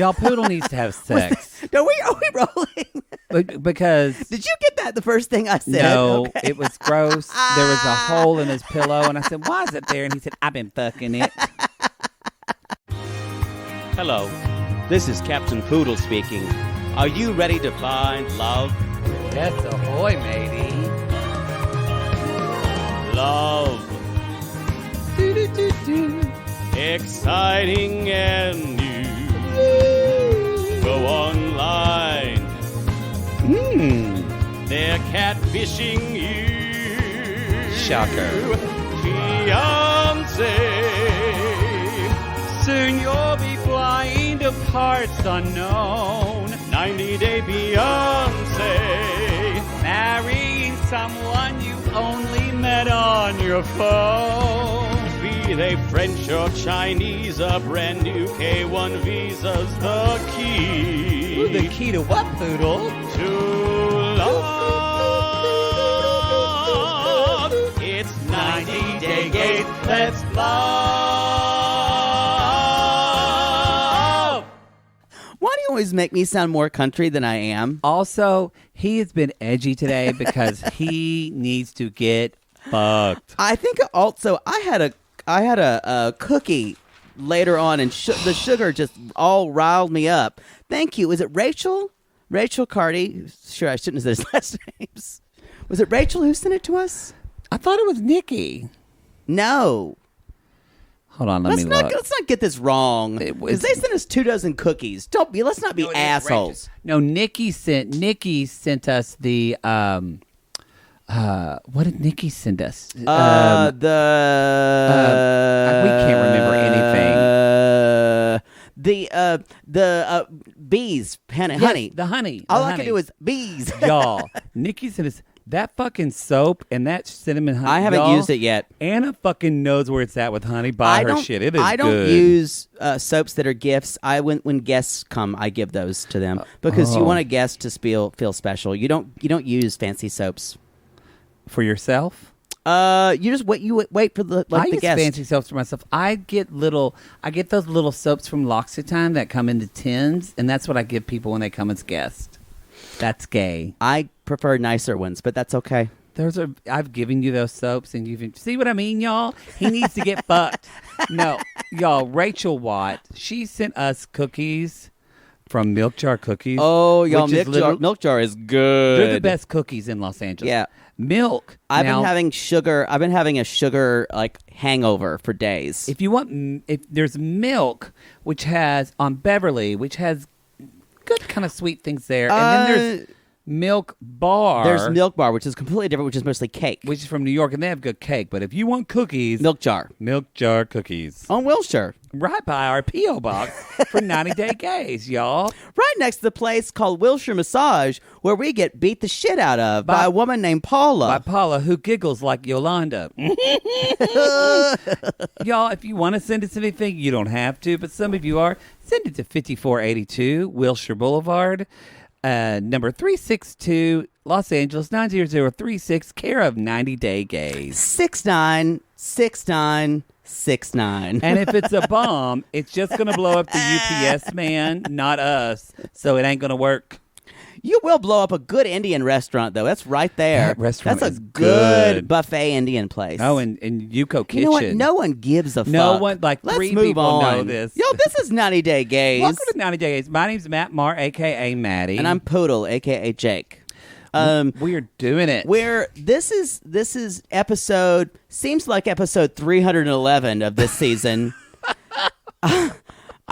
Y'all, Poodle needs to have sex. Are we rolling? Because... Did you get that the first thing I said? No, okay. It was gross. There was a hole in his pillow, and I said, why is it there? And he said, I've been fucking it. Hello, this is Captain Poodle speaking. Are you ready to find love? Yes, ahoy, matey. Love. Exciting and new. Go online. They're catfishing you. Shocker. Fiancé. Soon you'll be flying to parts unknown. 90-day Fiancé. Marrying someone you only met on your phone. Be they French or Chinese, a brand new K1 visa's the key. Ooh, the key to what, Poodle? To love. It's 90-day gay. Let's love. Why do you always make me sound more country than I am? Also, he has been edgy today because he needs to get fucked. I think also I had a cookie later on, and the sugar just all riled me up. Thank you. Is it Rachel? Rachel Carty? Sure, I shouldn't have said his last names. Was it Rachel who sent it to us? I thought it was Nikki. No. Hold on, let me look. Let's not get this wrong. Because they sent us 24 cookies. Let's not be assholes. No, Nikki sent us the what did Nikki send us? We can't remember anything. The bees, honey. Yes, the honey. All I can do is bees. Y'all, Nikki sent us that fucking soap and that cinnamon honey. I haven't used it yet. Anna fucking knows where it's at with honey. Buy her shit. It is I don't good. use soaps that are gifts. When guests come, I give those to them because you want a guest to feel special. You don't use fancy soaps for yourself. You just wait. You wait for the I use guest. fancy soaps for myself. I get those little soaps from L'Occitane that come into tins, and that's what I give people when they come as guests. That's gay. I prefer nicer ones, but that's okay. I've given you those soaps, and you've see what I mean, y'all. He needs to get fucked. No, y'all. Rachel Watt. She sent us cookies from Milk Jar Cookies. Oh, y'all, Milk Jar is good. They're the best cookies in Los Angeles. Yeah. Milk. I've been having sugar. I've been having a sugar hangover for days. If there's Milk, which has on Beverly, which has good kind of sweet things there, and then there's Milk Bar. There's Milk Bar, which is completely different, which is mostly cake, which is from New York, and they have good cake. But if you want cookies, Milk Jar cookies on Wilshire, right by our P.O. box for 90-day gays, y'all. Right next to the place called Wilshire Massage, where we get beat the shit out of by a woman named Paula. By Paula, who giggles like Yolanda. Y'all, if you want to send us anything, you don't have to, but some of you are. Send it to 5482 Wilshire Boulevard, number 362, Los Angeles, 90036, care of 90-day gays. 696969. And if it's a bomb, it's just going to blow up the UPS man, not us. So it ain't going to work. You will blow up a good Indian restaurant, though. That's right there. That restaurant That's is a good buffet Indian place. Oh, in Yuko Kitchen. You know what? No one gives a fuck. No one, Let's three move people on. know this. Yo, this is 90-day gays. Welcome to 90 Day Gays. My name's Matt Marr, a.k.a. Maddie. And I'm Poodle, a.k.a. Jake. We're doing it. This is episode, seems like episode 311 of this season.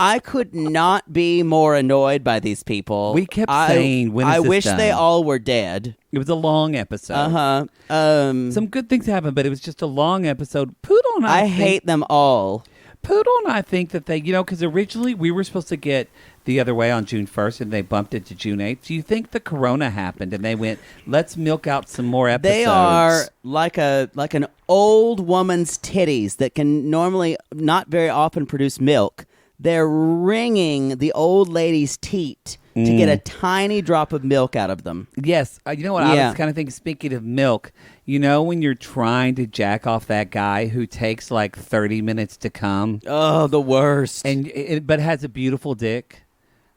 I could not be more annoyed by these people. We kept saying, when is I this wish done? they all were dead. It was a long episode. Some good things happened, but it was just a long episode. Poodle and I hate them all. Poodle and I think that they, because originally we were supposed to get the other way on June 1st, and they bumped it to June 8th. Do you think the corona happened, and they went, let's milk out some more episodes? They are like an old woman's titties that can normally not very often produce milk. They're wringing the old lady's teat to get a tiny drop of milk out of them. Yes. You know what I was kind of thinking, speaking of milk, when you're trying to jack off that guy who takes like 30 minutes to come? Oh, the worst. But has a beautiful dick.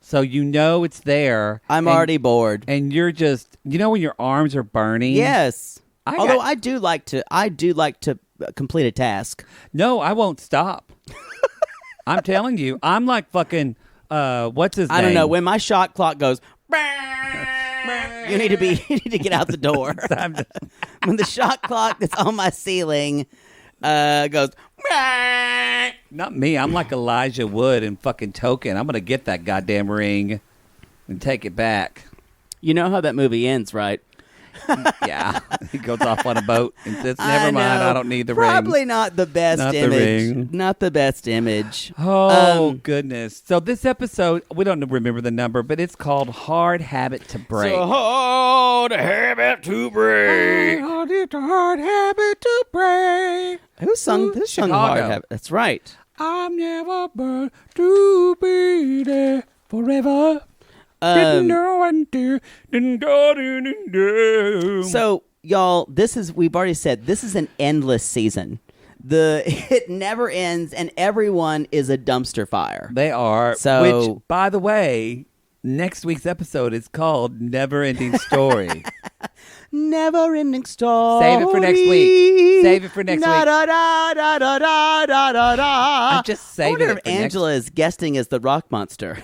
So you know it's there. I'm already bored. And you're just, when your arms are burning? Yes. Although I do like to complete a task. No, I won't stop. I'm telling you. I'm like fucking, what's his name? I don't know. When my shot clock goes, you need to get out the door. When the shot clock that's on my ceiling goes, not me. I'm like Elijah Wood and fucking Token. I'm going to get that goddamn ring and take it back. You know how that movie ends, right? Yeah. He goes off on a boat and says, never mind, I don't need the ring. Probably not the best image. The ring. Not the best image. Oh, goodness. So this episode, we don't remember the number, but it's called Hard Habit to Break. So hard habit to break. It's a hard habit to break. Who sung Hard Habit? That's right. I'm never born to be there forever. So, y'all, we've already said, this is an endless season. It never ends, and everyone is a dumpster fire. They are. So, which, by the way, next week's episode is called Never Ending Story. Never ending story. Save it for next week. Save it for next week. I'm just saving I wonder it if for Angela is guesting as the rock monster.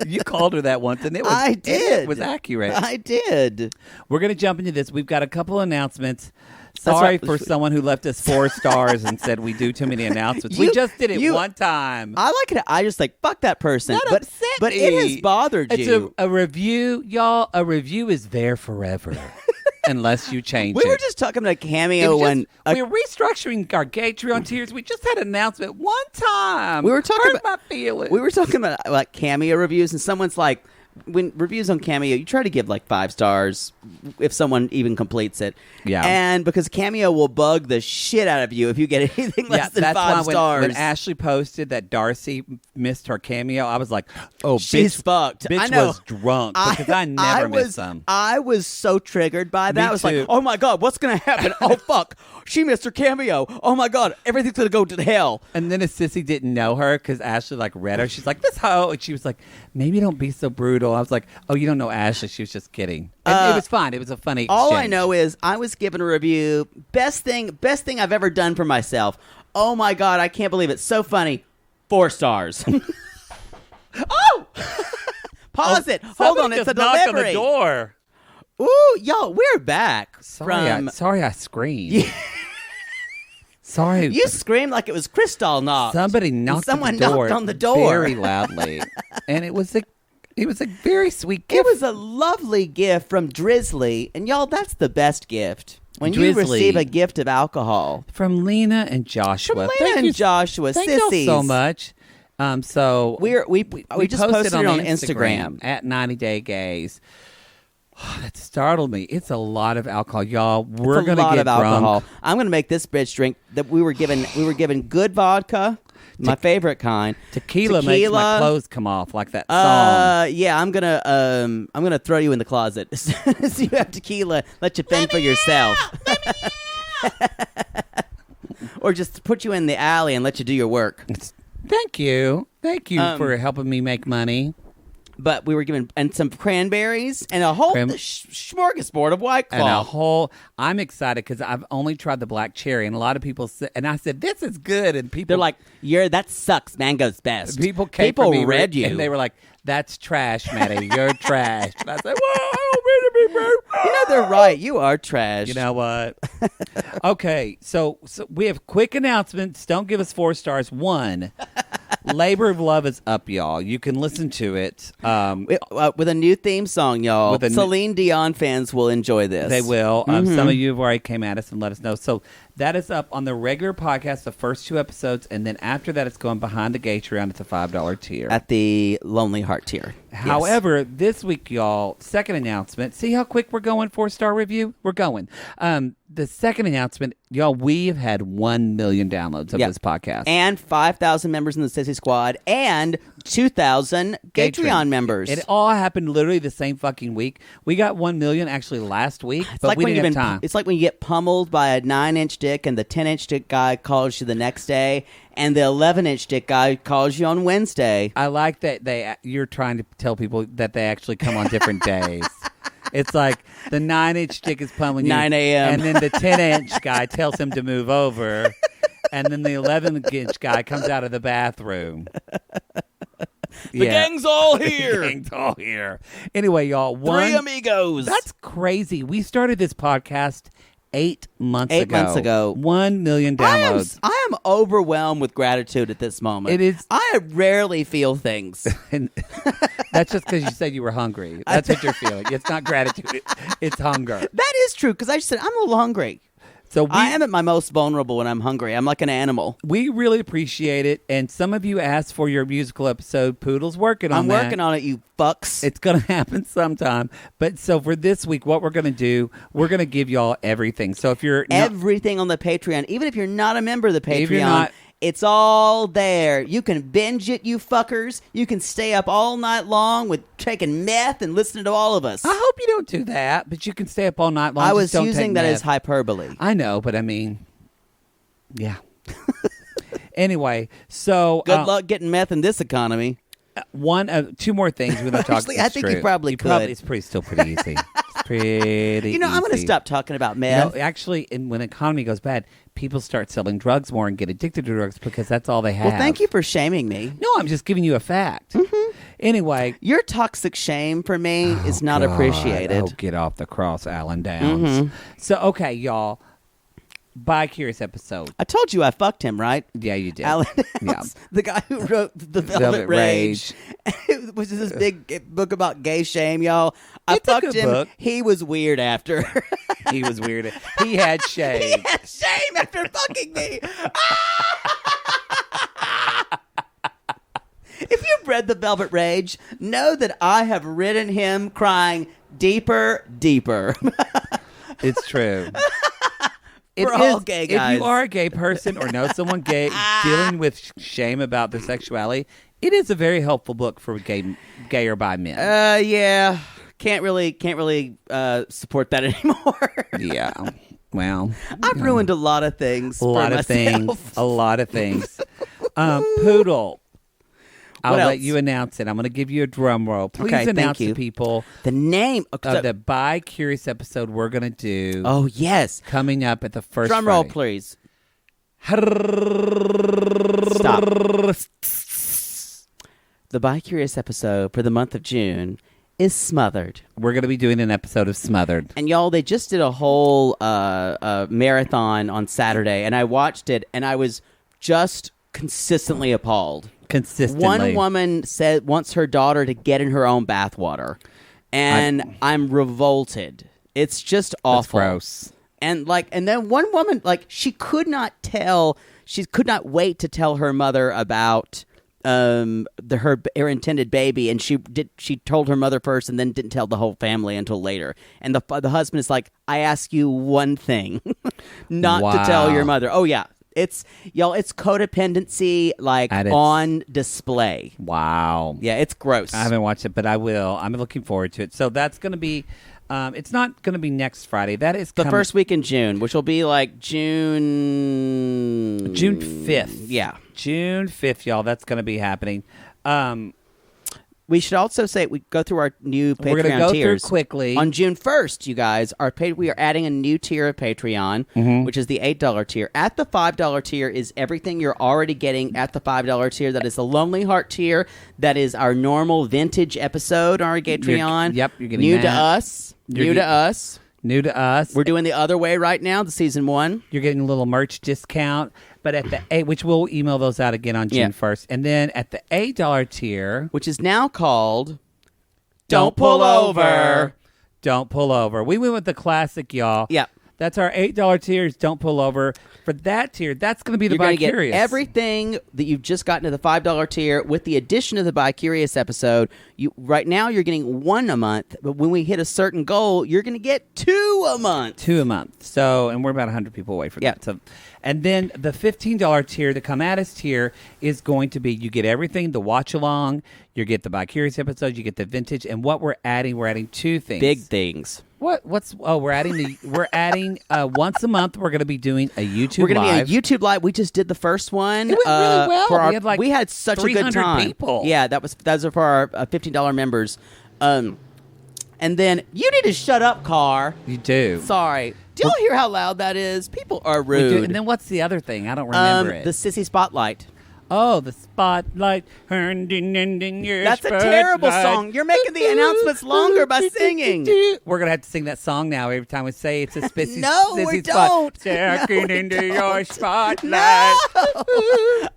You called her that once, and I did. It was accurate. I did. We're going to jump into this. We've got a couple announcements. Sorry for someone who left us 4 stars and said we do too many announcements. We just did it one time. I like it. I just fuck that person. That upset but me. It has bothered you. It's a review, y'all. A review is there forever. Unless you change it. We were just talking about a cameo when... we're restructuring our GAYtreon tiers. We just had an announcement one time. We were talking about my feelings. We were talking about like cameo reviews, and someone's like, when reviews on Cameo, you try to give like 5 stars if someone even completes it. Yeah. And because Cameo will bug the shit out of you if you get anything less than 5 stars. When Ashley posted that Darcy missed her cameo, I was like, oh, she's fucked. Bitch I know. was drunk because I never miss some. I was so triggered by that. Me I was too. like, oh my God, what's going to happen? Oh, fuck. She missed her cameo. Oh my God, everything's going to go to hell. And then a sissy didn't know her because Ashley like read her. She's like, this hoe. And she was like, maybe don't be so brutal. I was like, oh, you don't know Ashley. She was just kidding. And it was fun. It was a funny exchange. All I know is I was given a review. Best thing I've ever done for myself. Oh my God, I can't believe it. So funny. 4 stars. Oh! Pause it. Hold on. It's a knocked delivery. on the door. Ooh, yo, we're back. Sorry, I screamed. Sorry. You screamed like it was Crystal knocked. Somebody knocked knocked on the door very loudly. And it was a very sweet gift. It was a lovely gift from Drizzly. And y'all, that's the best gift. When you receive a gift of alcohol. From Lena and Joshua. Joshua, thank sissies. you so much. So we just posted it on Instagram. At 90 Day Gays. Oh, that startled me. It's a lot of alcohol, y'all. We're going to get drunk. Alcohol. I'm going to make this bitch drink that we were given good vodka, my favorite kind. Tequila makes my clothes come off like that song. Yeah, I'm gonna throw you in the closet. So you have tequila, let you fend for yourself. Or just put you in the alley and let you do your work. Thank you for helping me make money. But we were given some cranberries and a whole smorgasbord of White Claw. I'm excited because I've only tried the black cherry, and a lot of people said, and I said, this is good, and people... They're like, that sucks, mango's best. People read you. And they were like, that's trash, Maddie, you're trash. And I said, well, I don't mean to be rude. You know, they're right, you are trash. You know what? Okay, so we have quick announcements. Don't give us 4 stars. 1... Labor of Love is up, y'all. You can listen to it. With a new theme song, y'all. Celine Dion fans will enjoy this. They will. Some of you have already came at us and let us know. So that is up on the regular podcast, the first 2 episodes, and then after that it's going behind the GAYtreon. It's a $5 tier. At the Lonely Heart tier. However, this week, y'all, second announcement. See how quick we're going, 4-star review? We're going. The second announcement, y'all, we have had 1 million downloads of this podcast. And 5,000 members in the Sissy Squad. And 2,000 GAYtreon members. It all happened literally the same fucking week. We got 1 million actually last week, It's but like we when didn't have time. It's like when you get pummeled by a 9-inch dick and the 10-inch dick guy calls you the next day, and the 11-inch dick guy calls you on Wednesday. I like that you're trying to tell people that they actually come on different days. It's like the 9-inch dick is pummeling you. 9 a.m. And then the 10-inch guy tells him to move over. And then the 11-inch guy comes out of the bathroom. The gang's all here. The gang's all here. Anyway, y'all. 3 amigos. That's crazy. We started this podcast 8 months ago. 8 months ago. 1 million downloads. I am overwhelmed with gratitude at this moment. It is. I rarely feel things. And that's just because you said you were hungry. That's what you're feeling. It's not gratitude. It's hunger. That is true, because I just said I'm a little hungry. So I am at my most vulnerable when I'm hungry. I'm like an animal. we really appreciate it. And some of you asked for your musical episode. Poodle's working on I'm that. working on it, you fucks. It's going to happen sometime. But so for this week, what we're going to do, we're going to give y'all everything. So if you're Everything on the Patreon, even if you're not a member of the If you're Patreon, not- it's all there. You can binge it, you fuckers. You can stay up all night long with taking meth and listening to all of us. I hope you don't do that, but you can stay up all night long. I Just was don't using take that meth. as hyperbole. I know, but I mean, yeah. Anyway, so Good luck getting meth in this economy. two more things we're going to talk Actually, about. I think you probably could. It's still pretty easy. It's pretty You know, I'm going to easy. stop talking about You meth. know, actually, when the economy goes bad, people start selling drugs more and get addicted to drugs because that's all they have. Well, thank you for shaming me. No, I'm just giving you a fact. Anyway. Your toxic shame for me is not God. appreciated. Oh, get off the cross, Allen Downs. Mm-hmm. So, okay, y'all. Bi-Curious episode. I told you I fucked him, right? Yeah, you did. Alan Yeah. Downs, the guy who wrote The Velvet, Velvet Rage. Rage. It was this big book about gay shame, y'all. I It's a fucked good him. book. He was weird after. He was weird. He had shame. He had shame after fucking me. If you've read The Velvet Rage, know that I have written him crying deeper, deeper. It's true. We're all gay If guys. you are a gay person or know someone gay dealing with shame about their sexuality, it is a very helpful book for gay or bi men. Yeah. Can't really support that anymore. Yeah. Well, I've ruined a lot of things. a lot of things. A lot of things. Poodle. I'll What let else? you announce it. I'm going to give you a drum roll. Please Okay, thank announce you. to people The name of the Bi-Curious episode we're going to do Oh, yes. coming up at the first Drum roll, Friday. please. Stop. The Bi-Curious episode for the month of June is Smothered. We're going to be doing an episode of Smothered. And y'all, they just did a whole marathon on Saturday, and I watched it, and I was just consistently appalled. Consistently. One woman wants her daughter to get in her own bathwater, and I'm revolted. It's just awful. That's gross. And then one woman, she could not wait to tell her mother about her intended baby, and she told her mother first, and then didn't tell the whole family until later. And the husband is like, I ask you one thing, not to tell your mother. Oh yeah. It's codependency on display. Wow. Yeah, it's gross. I haven't watched it, but I will. I'm looking forward to it. So that's going to be, it's not going to be next Friday. That is the first week in June, which will be June 5th. Yeah. June 5th, y'all. That's going to be happening. We should also say we go through our new Patreon We're going to go tiers through quickly. On June 1st, you guys. We are adding a new tier of Patreon, which is the $8 tier. At the $5 tier is everything you're already getting at the $5 tier. That is the Lonely Heart tier. That is our normal vintage episode on our GAYtreon. You're getting new that. to us. New to us. New to us. We're doing the other way right now, the season 1. You're getting a little merch discount. But at the which we'll email those out again on June 1st. And then at the $8 tier, which is now called Don't Pull Over. Don't pull over. We went with the classic, y'all. Yeah. That's our $8 tiers. Don't pull over. For that tier, that's going to be the You're going to get Bi-Curious. everything that you've just gotten to the $5 tier with the addition of the Bi-Curious episode. Right now, you're getting 1 a month, but when we hit a certain goal, you're going to get 2 a month. 2 a month. So, and we're about 100 people away from that. So, and then the $15 tier, the Come At Us tier, is going to be you get everything, the watch along, you get the Bi-Curious episodes, you get the vintage, and what we're adding 2 things. Big things. We're adding once a month we're going to be doing a YouTube We're going to live. be a YouTube live. We just did the first one. It went really well. We had such a good 300 time. people. Yeah, those are for our $15 members. And then you need to shut up, Car. You do. Sorry. Do y'all hear how loud that is? People are We do. rude. And then what's the other thing? I don't remember it. The Sissy Spotlight. Oh, the spotlight. Your That's a terrible song. You're making the announcements longer by singing. We're going to have to sing that song now every time we say it's a sissy, No, we sissy spot. don't. Checking No, we into don't. your spotlight. No!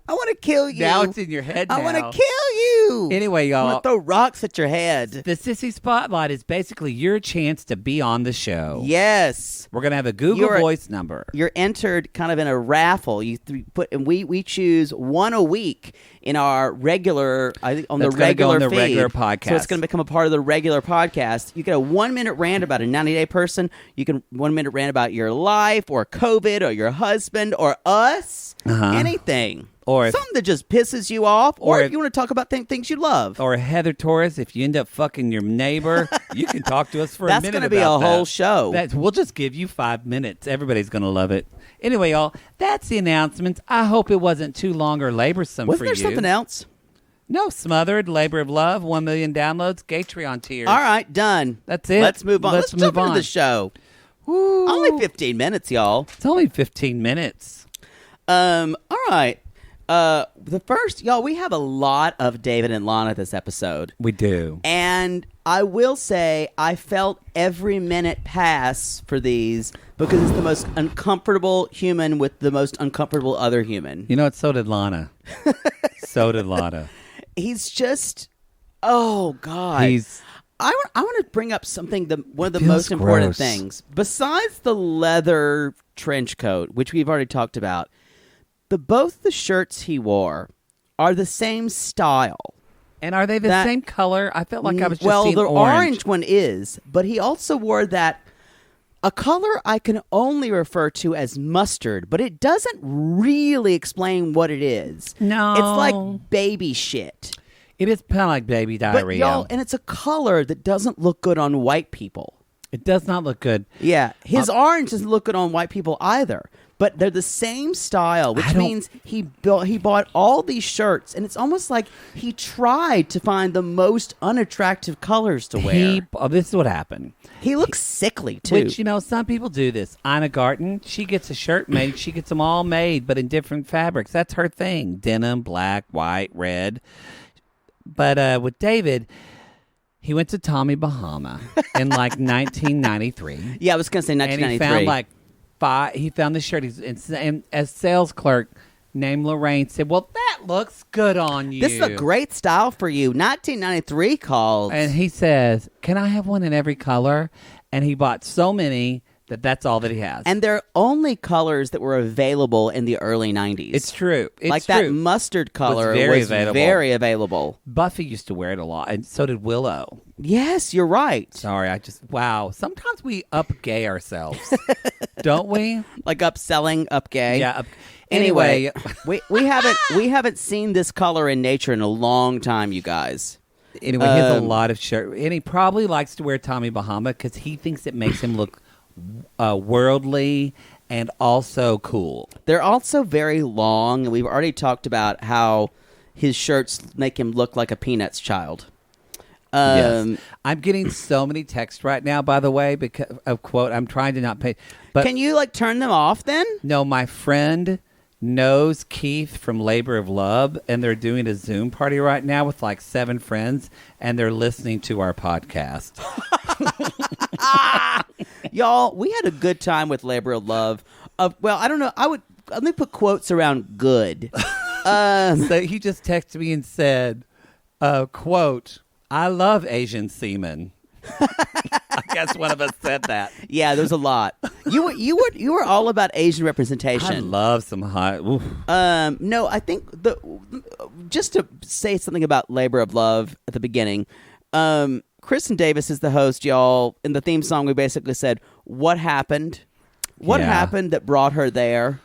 I want to kill you. Now it's in your head now. I want to kill you. Anyway, I y'all. want to throw rocks at your head. The Sissy Spotlight is basically your chance to be on the show. Yes. We're going to have a Google Voice number. You're entered kind of in a raffle. And we choose 1 a week in our regular, I think, on That's the gonna go regular on the feed. regular podcast. So it's going to become a part of the regular podcast. You get a 1-minute rant about a 90-day person. You can 1-minute rant about your life or COVID or your husband or us. Anything. Or something that just pisses you off, or or if you want to talk about things you love. Or Heather Torres, if you end up fucking your neighbor, you can talk to us for a minute. That's going to be a whole show. We'll just give you 5 minutes. Everybody's going to love it. Anyway, y'all, that's the announcements. I hope it wasn't too long or laborsome Wasn't for there you. something else? No, Smothered, Labor of Love, 1 million downloads, GAYtreon tiers. All right, done. That's it. Let's move on. Let's jump move into on. the show. Woo. Only 15 minutes, y'all. It's only 15 minutes. All right. The first, y'all, we have a lot of David and Lana this episode. We do. And I will say I felt every minute pass for these because it's the most uncomfortable human with the most uncomfortable other human. You know what? So did Lana. So did Lana. He's just, oh, God. I want to bring up something, one of the Feels most important gross. things. Besides the leather trench coat, which we've already talked about, both the shirts he wore are the same style. And are they the same color? I felt like I was just well, seeing the orange one is, but he also wore a color I can only refer to as mustard, but it doesn't really explain what it is. No. It's like baby shit. It is kind of like baby But diarrhea. y'all, and it's a color that doesn't look good on white people. It does not look good. Yeah, his orange doesn't look good on white people either. But they're the same style, which means he bought all these shirts, and it's almost like he tried to find the most unattractive colors to wear. This is what happened. He looks sickly too. Which, some people do this. Ina Garten, she gets a shirt made. She gets them all made, but in different fabrics. That's her thing. Denim, black, white, red. But with David, he went to Tommy Bahama in like 1993. Yeah, I was going to say 1993. And he found the shirt. And as sales clerk named Lorraine said, "Well, that looks good on you. This is a great style for you." 1993 called. And he says, "Can I have one in every color?" And he bought so many that's all that he has. And they're only colors that were available in the early 90s. It's true. That mustard color was very available. Buffy used to wear it a lot, and so did Willow. Yes, you're right. Sorry, wow. Sometimes we up-gay ourselves, don't we? Like upselling, up gay. Yeah. Anyway, we haven't seen this color in nature in a long time, you guys. Anyway, he has a lot of shirts, and he probably likes to wear Tommy Bahama because he thinks it makes him look worldly and also cool. They're also very long, and we've already talked about how his shirts make him look like a Peanuts child. Yes. I'm getting so many texts right now, by the way, because of quote, I'm trying to not pay. But can you turn them off then? No, my friend knows Keith from Labor of Love, and they're doing a Zoom party right now with 7 friends, and they're listening to our podcast. Y'all, we had a good time with Labor of Love. Well, I don't know. Let me put quotes around good. So he just texted me and said, quote, "I love Asian semen." I podcast one of us said that. Yeah, there's a lot. You were all about Asian representation. I love some hot. Oof. No, I think just to say something about Labor of Love at the beginning. Kristen Davis is the host, y'all. In the theme song, we basically said, "What happened? What happened that brought her there?"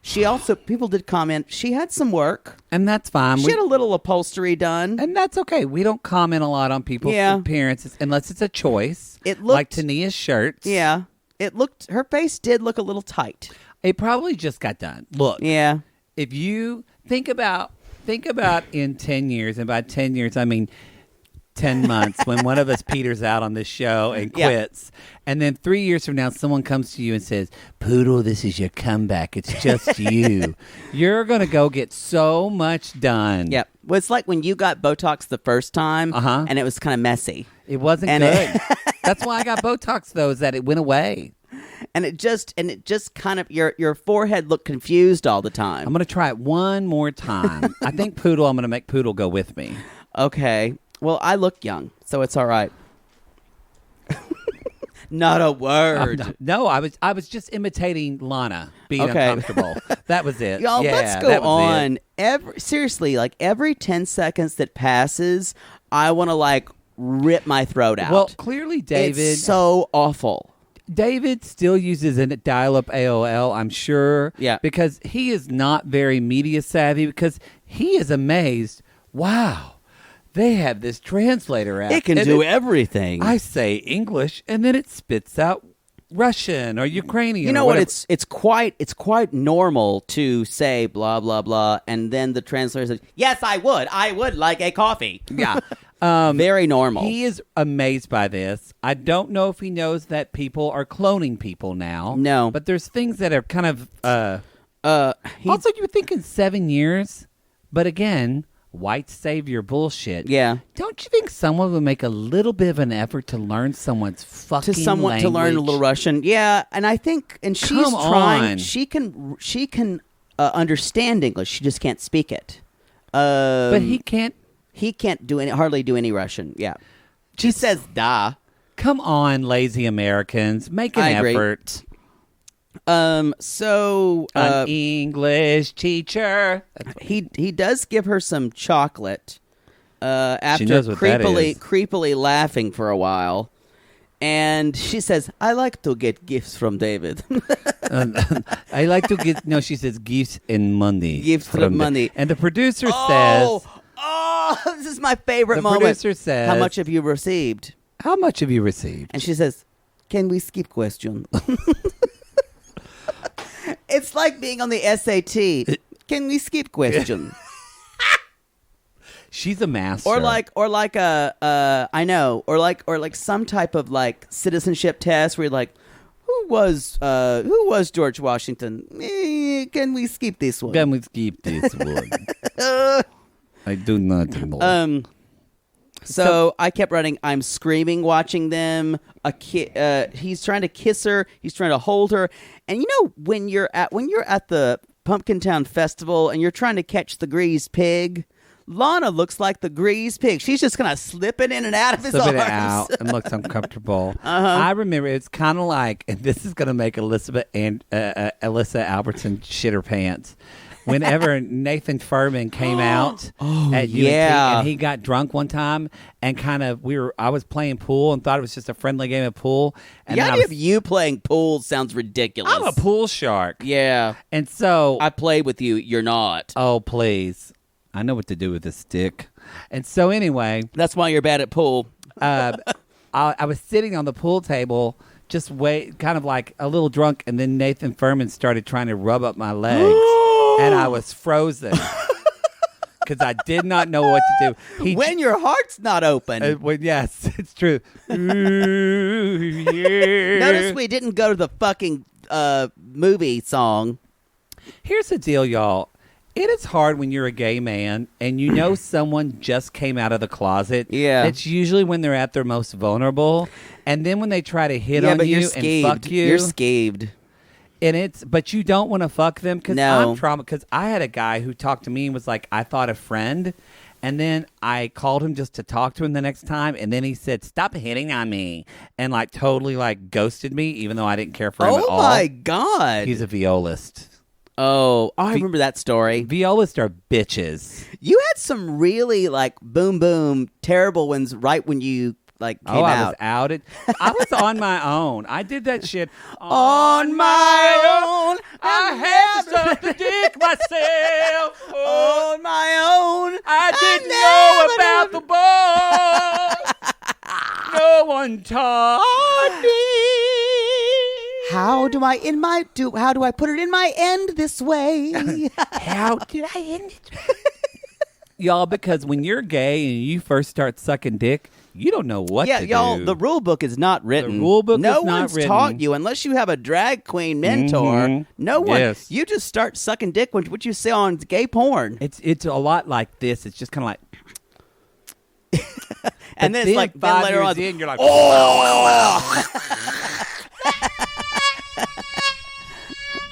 She also, people did comment, she had some work. And that's fine. She had a little upholstery done. And that's okay. We don't comment a lot on people's appearances unless it's a choice. It looked, like Tania's shirts. Yeah. Her face did look a little tight. It probably just got done. Look. Yeah. If you think about in 10 years, and by 10 years, I mean 10 months, when one of us peters out on this show and quits, and then 3 years from now, someone comes to you and says, "Poodle, this is your comeback. It's just you." You're going to go get so much done. Yep. Well, it's like when you got Botox the first time, and it was kind of messy. It wasn't good. That's why I got Botox, though, is that it went away. And it just kind of, your forehead looked confused all the time. I'm going to try it one more time. I think Poodle, I'm going to make Poodle go with me. Okay. Well, I look young, so it's all right. Not a word. No, I was just imitating Lana being uncomfortable. That was it. Y'all, let's go on. Seriously, like every 10 seconds that passes, I want to rip my throat out. Well, clearly, David. It's so awful. David still uses a dial-up AOL, I'm sure. Yeah. Because he is not very media savvy, because he is amazed. Wow. They have this translator app. It can do everything. I say English, and then it spits out Russian or Ukrainian. You know or what? whatever. It's quite normal to say blah blah blah, and then the translator says, "Yes, I would like a coffee." Yeah, very normal. He is amazed by this. I don't know if he knows that people are cloning people now. No, but there's things that are kind of. Also, you would think in 7 years, but again. White savior bullshit. Yeah. Don't you think someone would make a little bit of an effort to learn someone's fucking language? To learn a little Russian? Yeah, and I think, and she's trying. She can understand English. She just can't speak it. But he can't. He can't hardly do any Russian. Yeah. She says "da." Come on, lazy Americans, make an effort. So an English teacher. He does give her some chocolate. After she knows what creepily laughing for a while, and she says, "I like to get gifts from David." I like to get. No, she says gifts and money. Gifts from money. And the producer says, "Oh, this is my favorite moment." The producer says, "How much have you received?" How much have you received? And she says, "Can we skip question?" It's like being on the SAT. Can we skip question? She's a master. Or like I know, or like some type of citizenship test where you're like, who was George Washington? Can we skip this one? Can we skip this one? I do not know. So I kept writing, I'm screaming watching them. He's trying to kiss her. He's trying to hold her. And you know, when you're at the Pumpkin Town Festival and you're trying to catch the greased pig, Lana looks like the greased pig. She's just kind of slipping in and out of his arms. Slipping out and looks uncomfortable. I remember it's kind of like, and this is going to make Alyssa Albertson shit her pants. Whenever Nathan Furman came out at UNT, and he got drunk one time, and I was playing pool and thought it was just a friendly game of pool. And the idea of you playing pool sounds ridiculous. I'm a pool shark. Yeah. And so I play with you. You're not. Oh, please. I know what to do with this stick. And so anyway. That's why you're bad at pool. I was sitting on the pool table, just kind of like a little drunk, and then Nathan Furman started trying to rub up my legs. And I was frozen because I did not know what to do. When your heart's not open. Yes, it's true. Ooh, yeah. Notice we didn't go to the fucking movie song. Here's the deal, y'all. It is hard when you're a gay man and you know someone just came out of the closet. Yeah. It's usually when they're at their most vulnerable. And then when they try to hit on you and fuck you. You're skeeved. But you don't want to fuck them because I'm traumatized. Because I had a guy who talked to me and was like, I thought a friend. And then I called him just to talk to him the next time, and then he said, "Stop hitting on me," and like totally like ghosted me, even though I didn't care for him at all. Oh my God! He's a violist. Oh, I remember that story. Violists are bitches. You had some really like boom boom terrible ones right when you like came I out. was outed. I was on my own. I did that shit On my own, I had to suck the dick myself. on my own. I didn't know about the ball. No one taught me. How do I put it in my end this way? How did I end it? Y'all, because when you're gay and you first start sucking dick, you don't know what to y'all, do. the rule book is not written. The rule book no is not one's written. taught you unless you have a drag queen mentor. Mhm. No one. Yes. You just start sucking dick when what you see on gay porn. It's a lot like this. It's just kind of like, And then it's like then 5 later years on, in, you're like,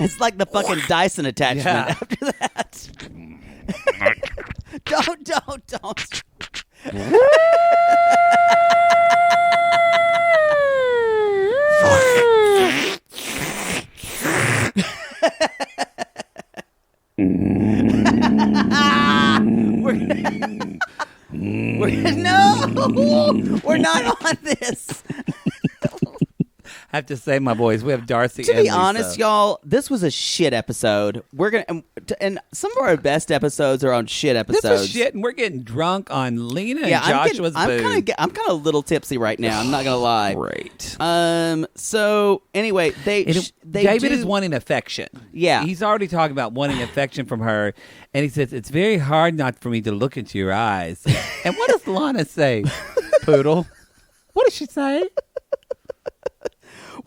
it's like the fucking Dyson attachment Yeah. after that. Don't. We're not on this. I have to say, my boys, we have Darcy. To and be honest, Lisa. y'all, this was a shit episode. We're gonna and some of our best episodes are on shit episodes. This was shit, and we're getting drunk on Lena and Joshua's I'm booze. kind of a little tipsy right now. I'm not gonna lie. Great. So anyway, they David is wanting affection. Yeah. He's already talking about wanting affection from her, and he says it's very hard not for me to look into your eyes. And what does Lana say, Poodle? What does she say?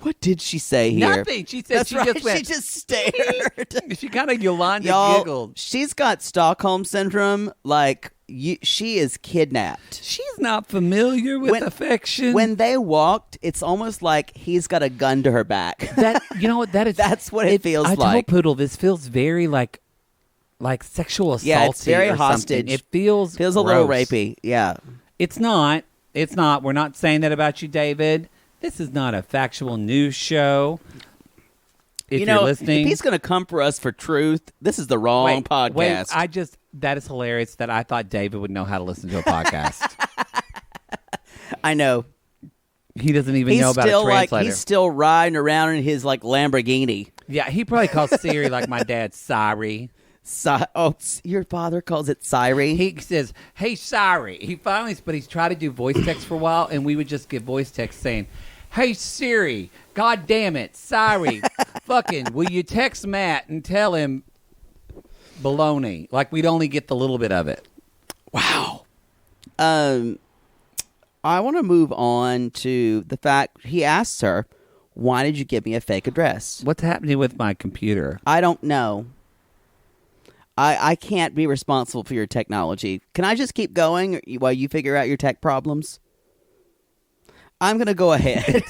What did she say here? Nothing. She said That's she right. just went. She just stared. She kind of Yolanda Y'all, giggled. she's got Stockholm syndrome. Like she is kidnapped. She's not familiar with affection. When they walked, it's almost like he's got a gun to her back. That you know what that is. That's what it feels I like. told Poodle this feels very like sexual assault. Yeah, it's very or hostage. something. It feels a little gross. rapey. Yeah. It's not. It's not. We're not saying that about you, David. This is not a factual news show. If you're listening, if he's going to come for us for truth, this is the wrong podcast. Wait, that is hilarious that I thought David would know how to listen to a podcast. I know. He doesn't even know about a translator. He's still riding around in his like Lamborghini. Yeah, he probably calls Siri like my dad, sorry. Your father calls it Siri. He says, "Hey, sorry." But he's tried to do voice text for a while, and we would just get voice text saying, "Hey, Siri, God damn it, sorry, fucking, will you text Matt and tell him baloney?" Like we'd only get the little bit of it. Wow. I want to move on to the fact he asks her, "Why did you give me a fake address?" What's happening with my computer? I don't know. I can't be responsible for your technology. Can I just keep going while you figure out your tech problems? I'm going to go ahead.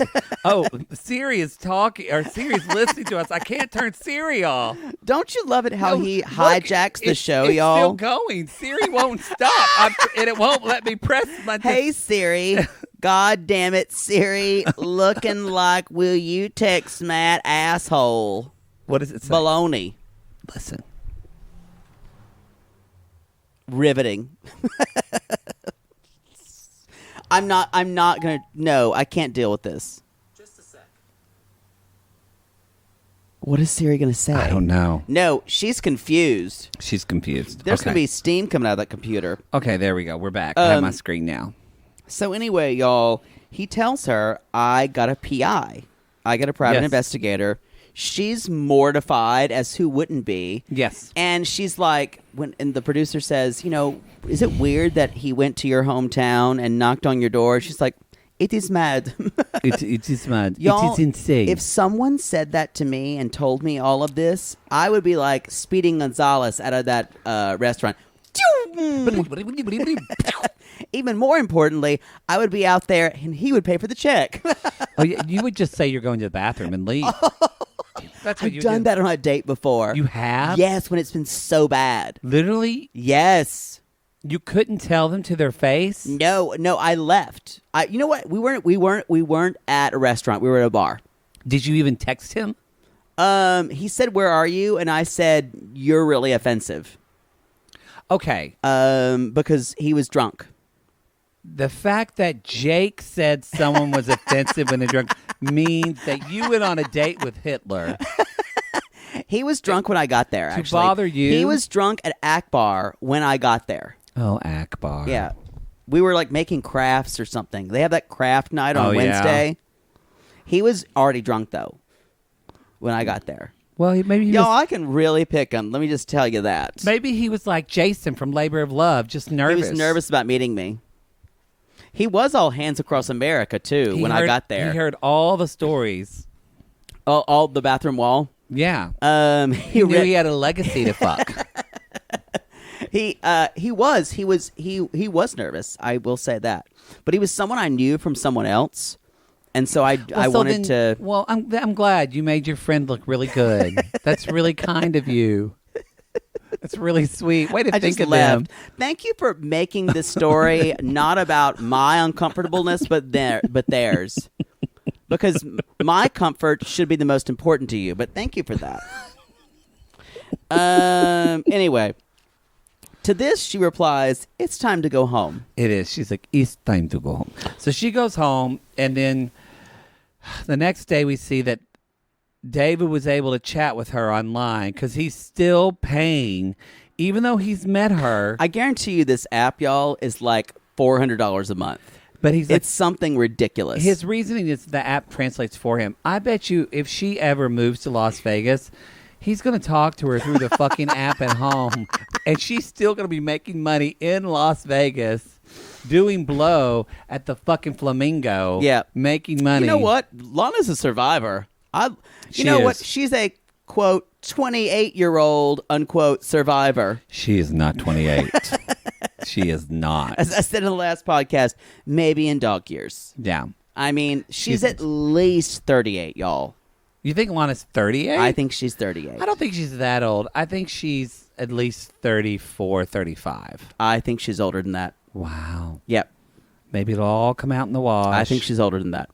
Oh, Siri is talking, or Siri's listening to us. I can't turn Siri off. Don't you love it how he Look, hijacks the show, it's y'all? still going. Siri won't stop, and it won't let me press my... Hey, Siri. God damn it, Siri. Looking like, will you text Matt, asshole? What does it say? Baloney. Listen. Riveting. I'm not gonna. No, I can't deal with this. Just a sec. What is Siri gonna say? I don't know. No, she's confused. She's confused. There's Okay. gonna be steam coming out of that computer. Okay, there we go. We're back. I have my screen now. So anyway, y'all, he tells her, I got a PI. I got a private Yes. investigator. She's mortified, as who wouldn't be. Yes. And she's like, and the producer says, is it weird that he went to your hometown and knocked on your door? She's like, it is mad. It is mad. Y'all, it is insane. If someone said that to me and told me all of this, I would be like Speedy Gonzalez out of that restaurant. Even more importantly, I would be out there and he would pay for the check. Oh, you would just say you're going to the bathroom and leave. That's what I've done that on a date before. You have? Yes, when it's been so bad. Literally? Yes. You couldn't tell them to their face? No, I left. You know what? We weren't at a restaurant. We were at a bar. Did you even text him? He said, "Where are you?" And I said, "You're really offensive." Okay. Because he was drunk. The fact that Jake said someone was offensive when they're drunk means that you went on a date with Hitler. He was drunk when I got there, To actually. bother you? He was drunk at Akbar when I got there. Oh, Akbar. Yeah. We were like making crafts or something. They have that craft night on Wednesday. Yeah. He was already drunk, though, when I got there. Well, maybe he I can really pick him. Let me just tell you that. Maybe he was like Jason from Labor of Love, just nervous. He was nervous about meeting me. He was all hands across America, too, I got there. He heard all the stories. All the bathroom wall? Yeah. He knew he had a legacy to fuck. He was nervous. I will say that, but he was someone I knew from someone else, and so I wanted to. Well, I'm glad you made your friend look really good. That's really kind of you. That's really sweet. Way to think of them. Thank you for making this story not about my uncomfortableness, but theirs. Because my comfort should be the most important to you. But thank you for that. Anyway, to this she replies, "It's time to go home." It is. She's like, "It's time to go home." So she goes home, and then the next day we see that David was able to chat with her online because he's still paying, even though he's met her. I guarantee you this app, y'all, is like $400 a month. But it's something ridiculous. His reasoning is the app translates for him. I bet you if she ever moves to Las Vegas, he's going to talk to her through the fucking app at home. And she's still going to be making money in Las Vegas doing blow at the fucking Flamingo. Yeah. Making money. You know what? Lana's a survivor. She's a, quote, 28-year-old, unquote, survivor. She is not 28. She is not. As I said in the last podcast, maybe in dog years. Yeah. I mean, she's at least 38, y'all. You think Lana's 38? I think she's 38. I don't think she's that old. I think she's at least 34, 35. I think she's older than that. Wow. Yep. Maybe it'll all come out in the wash. I think she's older than that.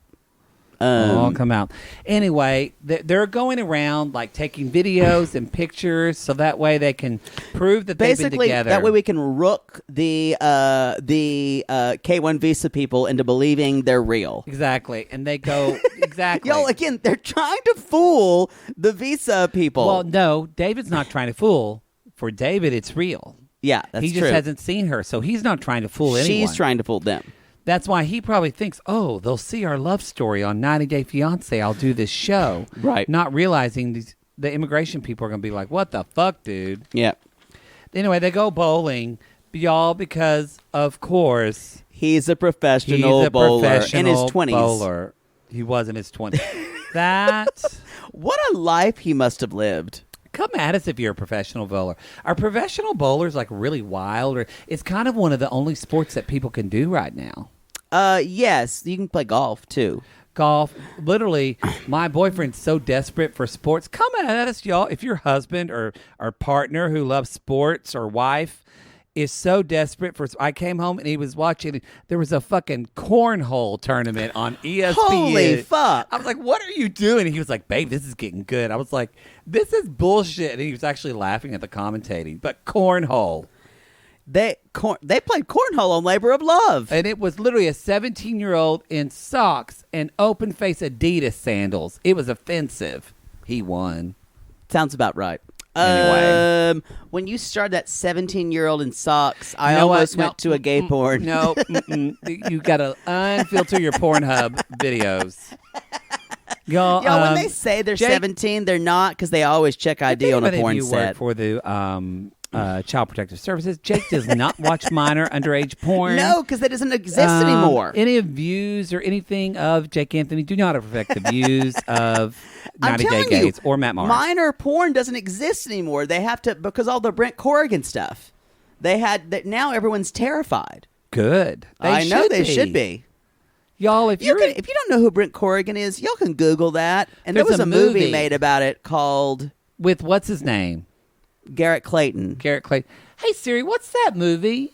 All come out. Anyway, they're going around like taking videos and pictures, so that way they can prove that they've been together. That way we can rook the K1 visa people into believing they're real. Exactly, and they go exactly. Y'all, again, they're trying to fool the visa people. Well, no, David's not trying to fool. For David, it's real. Yeah, that's true. He just hasn't seen her, so he's not trying to fool anyone. She's trying to fool them. That's why he probably thinks, oh, they'll see our love story on 90 Day Fiancé. I'll do this show. Right. Not realizing the immigration people are going to be like, what the fuck, dude? Yeah. Anyway, they go bowling, y'all, because, of course, he's a professional bowler in his 20s. Bowler. He was in his 20s. That. What a life he must have lived. Come at us if you're a professional bowler. Are professional bowlers like really wild? Or it's kind of one of the only sports that people can do right now. Yes, you can play golf too. Golf. Literally, my boyfriend's so desperate for sports. Come at us, y'all. If your husband or partner who loves sports or wife is so desperate for... I came home and he was watching... There was a fucking cornhole tournament on ESPN. Holy fuck. I was like, what are you doing? And he was like, babe, this is getting good. I was like, this is bullshit. And he was actually laughing at the commentating. But cornhole. They played cornhole on Labor of Love. And it was literally a 17-year-old in socks and open-face Adidas sandals. It was offensive. He won. Sounds about right. Anyway. When you started that 17-year-old in socks, I almost went to a gay porn. No, you got to unfilter your Pornhub videos. Y'all, when they say they're 17, they're not, because they always check ID on a porn you set. Work for the Child Protective Services. Jake does not watch minor underage porn. No, because that doesn't exist anymore. Any views or anything of Jake Anthony do not affect the views of 90 Day Gays or Matt Mars. Minor porn doesn't exist anymore. They have to, because all the Brent Corrigan stuff. They had that. Now everyone's terrified. Good. I know they should be. Y'all, if you don't know who Brent Corrigan is, y'all can Google that. And there was a movie made about it called... With what's his name? Garrett Clayton. Hey, Siri, what's that movie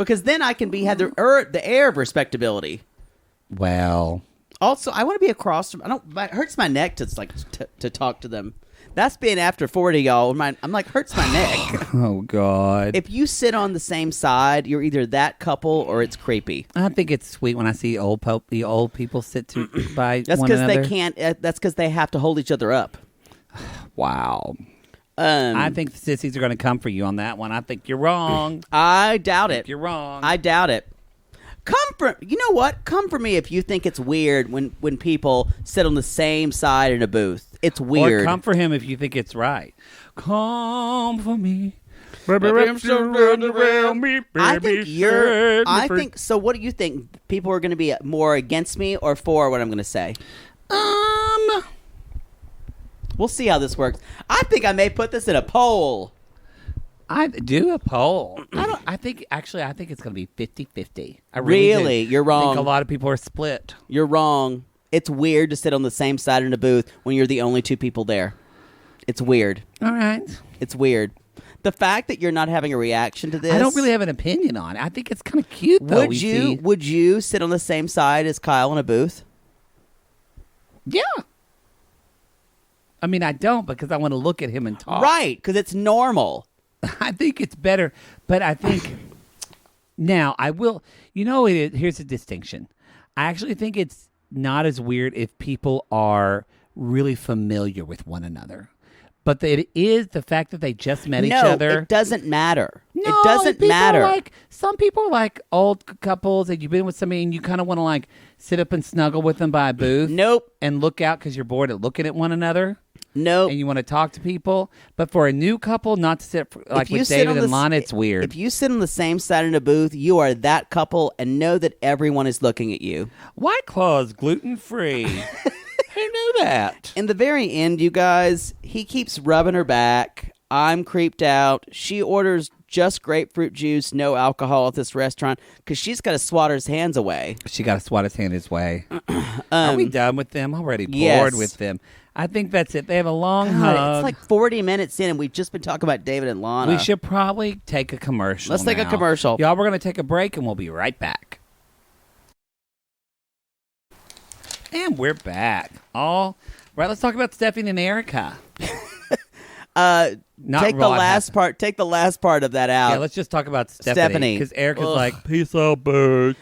Because then I can have the air of respectability. Well, Also, I want to be across from. It hurts my neck to talk to them. That's being after 40, y'all. I'm like, hurts my neck. oh God. If you sit on the same side, you're either that couple or it's creepy. I think it's sweet when I see the old people sit by That's one because another. they can't. That's because they have to hold each other up. Wow. I think the sissies are going to come for you on that one. I think you're wrong. I doubt it. You're wrong. I doubt it. You know what? Come for me if you think it's weird when people sit on the same side in a booth. It's weird. Or come for him if you think it's right. Come for me. I think so. What do you think? People are going to be more against me or for what I'm going to say? We'll see how this works. I think I may put this in a poll. I do a poll. I think it's going to be 50-50. I Really? do. You're wrong. I think a lot of people are split. You're wrong. It's weird to sit on the same side in a booth when you're the only two people there. It's weird. All right. It's weird. The fact that you're not having a reaction to this. I don't really have an opinion on it. I think it's kind of cute, though. Would you sit on the same side as Kyle in a booth? Yeah. I mean, I don't because I want to look at him and talk. Right, because it's normal. I think it's better, but I think now I will. You know, here's a distinction. I actually think it's not as weird if people are really familiar with one another, but it is the fact that they just met each other. No, it doesn't matter. No, it doesn't people matter. Like some people are like old couples that you've been with somebody and you kind of want to like sit up and snuggle with them by a booth. Nope. And look out because you're bored of looking at one another. Nope. And you want to talk to people, but for a new couple, not to sit like with David and Lana, it's weird. If you sit on the same side in a booth, you are that couple and know that everyone is looking at you. White Claw's gluten-free. Who knew that? In the very end, you guys, he keeps rubbing her back. I'm creeped out. She orders just grapefruit juice, no alcohol at this restaurant because she's got to swat his hands away. She got to swat his hand his way. Are we done with them? Already bored yes. with them. I think that's it. They have a long God, hug. it's like 40 minutes in, and we've just been talking about David and Lana. We should probably take a commercial. Let's take a now. commercial. Y'all, we're going to take a break, and we'll be right back. And we're back. All right, let's talk about Stephanie and Erica. Take the last part. Take the last part of that out. Yeah, let's just talk about Stephanie. Because Erica's like, peace out, bitch.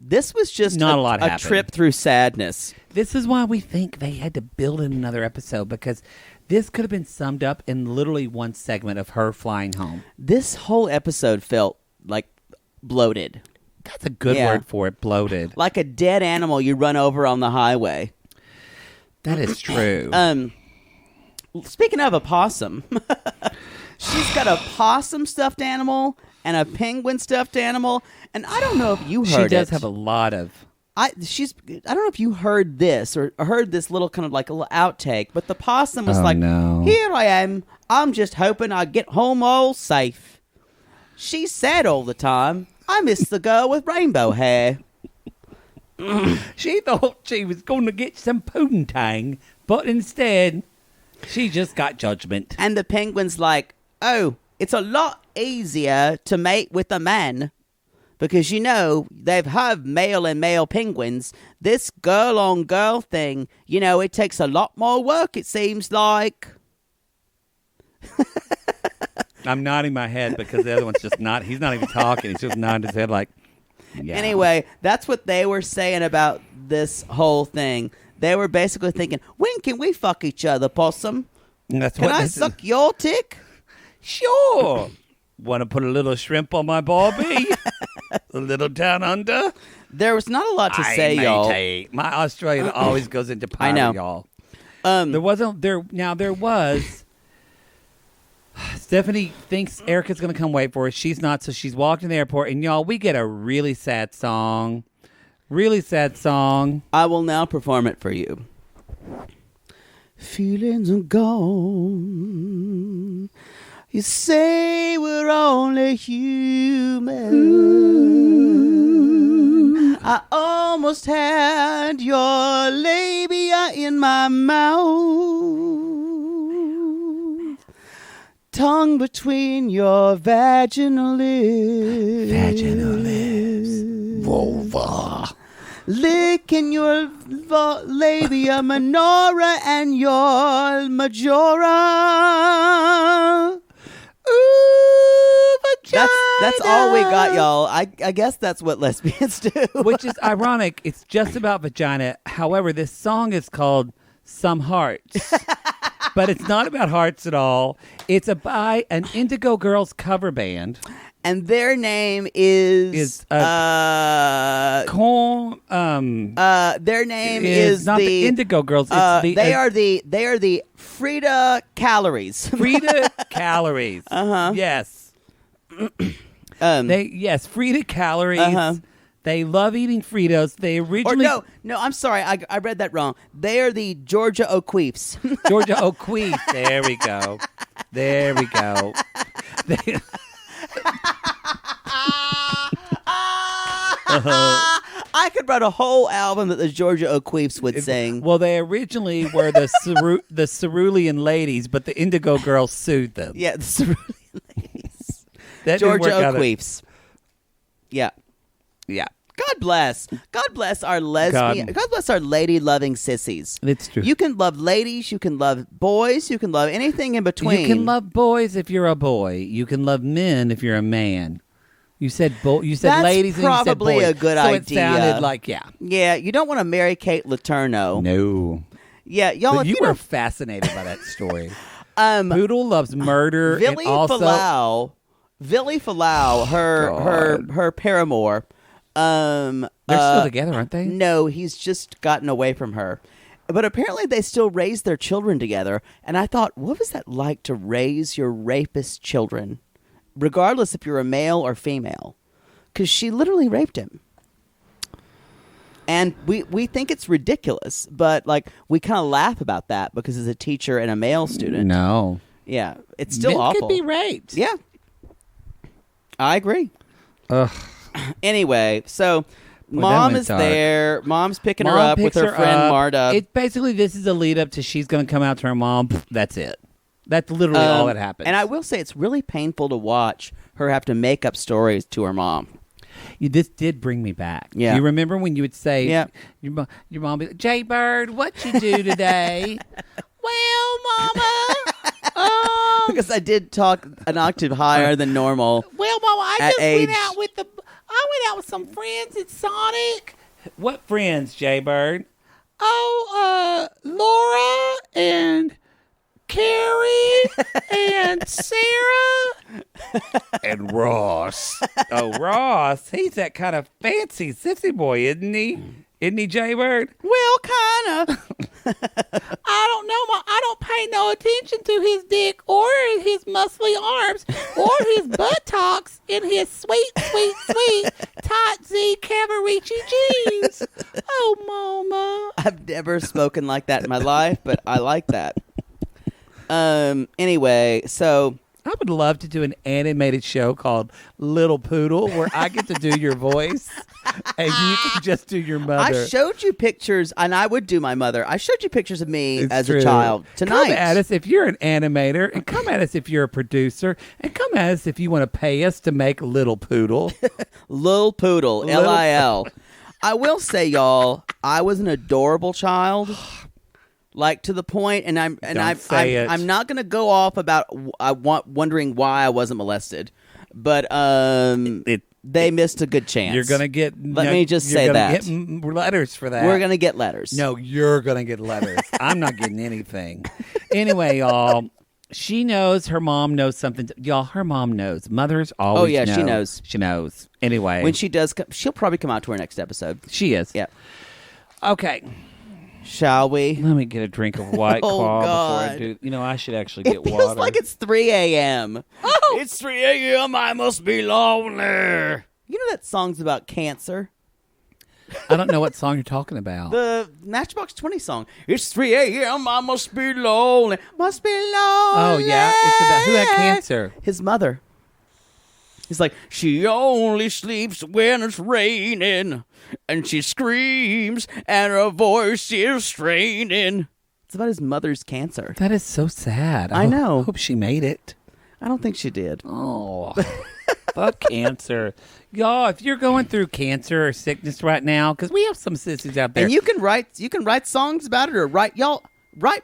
This was just Not a lot a happened. trip through sadness. This is why we think they had to build in another episode, because this could have been summed up in literally one segment of her flying home. This whole episode felt like bloated. That's a good word for it, bloated. Like a dead animal you run over on the highway. That is true. Speaking of a possum, she's got a possum stuffed animal and a penguin stuffed animal, and I don't know if you heard it. She does have a lot of... I don't know if you heard this or heard this little kind of like a little outtake, but the possum was here I am. I'm just hoping I get home all safe. She said all the time, I miss the girl with rainbow hair. She thought she was going to get some poontang, but instead, she just got judgment. And the penguin's like, oh, it's a lot easier to mate with a man. Because, you know, they've had male and male penguins. This girl-on-girl thing, you know, it takes a lot more work, it seems like. I'm nodding my head because the other one's just not... He's not even talking. He's just nodding his head like... Yeah. Anyway, that's what they were saying about this whole thing. They were basically thinking, when can we fuck each other, possum? That's Can I suck your tick? Sure. Want to put a little shrimp on my barbie? A little down under? There was not a lot to say, y'all. My Australian always goes into pirate, I know. y'all. There was. Stephanie thinks Erica's going to come wait for her. She's not, so she's walked in the airport. And, y'all, we get a really sad song. Really sad song. I will now perform it for you. Feelings are gone. You say we're only human. I almost had your labia in my mouth. tongue between your vaginal lips. Vaginal lips. Vulva. Licking your labia minora and your majora. Ooh, vagina. That's all we got, y'all. I guess that's what lesbians do. Which is ironic. It's just about vagina. However, this song is called Some Hearts. But it's not about hearts at all. It's by an Indigo Girls cover band. And their name is their name is not the Indigo Girls. It's they are the Frida Calories. Frida Calories. Yes. Frida Calories. They love eating Fritos. They originally... No, I'm sorry. I read that wrong. They are the Georgia O'Queefs. Georgia O'Queef. There we go. I could write a whole album that the Georgia O'Queefs would sing. Well, they originally were the Cerulean Ladies, but the Indigo Girls sued them. Yeah, the Cerulean Ladies. That Georgia O'Queefs. Yeah. Yeah. God bless our lesbian. God bless our lady-loving sissies. It's true. You can love ladies. You can love boys. You can love anything in between. You can love boys if you're a boy. You can love men if you're a man. You said ladies and you said boys. That's probably a good idea. So it sounded like, yeah. Yeah, you don't want to marry Kate Letourneau. No. Yeah, y'all. But you were fascinated by that story. Poodle loves murder. Billy Falau, her paramour. They're still together, aren't they? No, he's just gotten away from her. But apparently they still raise their children together. And I thought, what was that like to raise your rapist children? Regardless if you're a male or female. Because she literally raped him. And we think it's ridiculous. But like we kind of laugh about that because as a teacher and a male student. No. Yeah, it's still Men awful. could be raped. Yeah. I agree. Ugh. Anyway, so Mom is there. Mom's picking her up with her friend Marta. This is a lead up to she's going to come out to her mom. That's it. That's literally all that happens. And I will say it's really painful to watch her have to make up stories to her mom. This did bring me back. Yeah. Do you remember when you would say, yeah. your mom would be like, Jaybird, what you do today? Well, Mama. Because I did talk an octave higher than normal. Well, Mama, I just went out with some friends at Sonic. What friends, Jaybird? Oh, Laura and Carrie and Sarah and Ross. Oh, Ross. He's that kind of fancy sissy boy, isn't he? Isn't he, Jaybird? Well, kind of. I don't know. I don't pay no attention to his dick or his muscly arms or his buttocks in his sweet tight Z Cavarici jeans. Oh, Mama. I've never spoken like that in my life, but I like that. Anyway, so I would love to do an animated show called Little Poodle where I get to do your voice and you can just do your mother. I showed you pictures, and I would do my mother. I showed you pictures of me as true. a child tonight. Come at us if you're an animator, and come at us if you're a producer, and come at us if you want to pay us to make Little Poodle. Lil Poodle, LIL. I will say, y'all, I was an adorable child. Like to the point, and I'm not going to go off about wondering why I wasn't molested, but they missed a good chance. You're going to get. Let me just say that get letters for that. We're going to get letters. No, you're going to get letters. I'm not getting anything. Anyway, y'all, she knows her mom knows something. Y'all, her mom knows. Mothers always. Oh yeah, know. she knows. She knows. Anyway, when she does, she'll probably come out to our next episode. She is. Yeah. Okay. Shall we? Let me get a drink of White Claw before I do. You know, I should actually get water. It feels like it's 3 a.m. Oh! It's 3 a.m. I must be lonely. You know that song's about cancer? I don't know what song you're talking about. The Matchbox 20 song. It's 3 a.m. I must be lonely. Must be lonely. Oh, yeah? It's about who had cancer? His mother. He's like, she only sleeps when it's raining, and she screams, and her voice is straining. It's about his mother's cancer. That is so sad. I know. I hope she made it. I don't think she did. Oh, fuck cancer. Y'all, if you're going through cancer or sickness right now, because we have some sissies out there. And you can write songs about it or write. What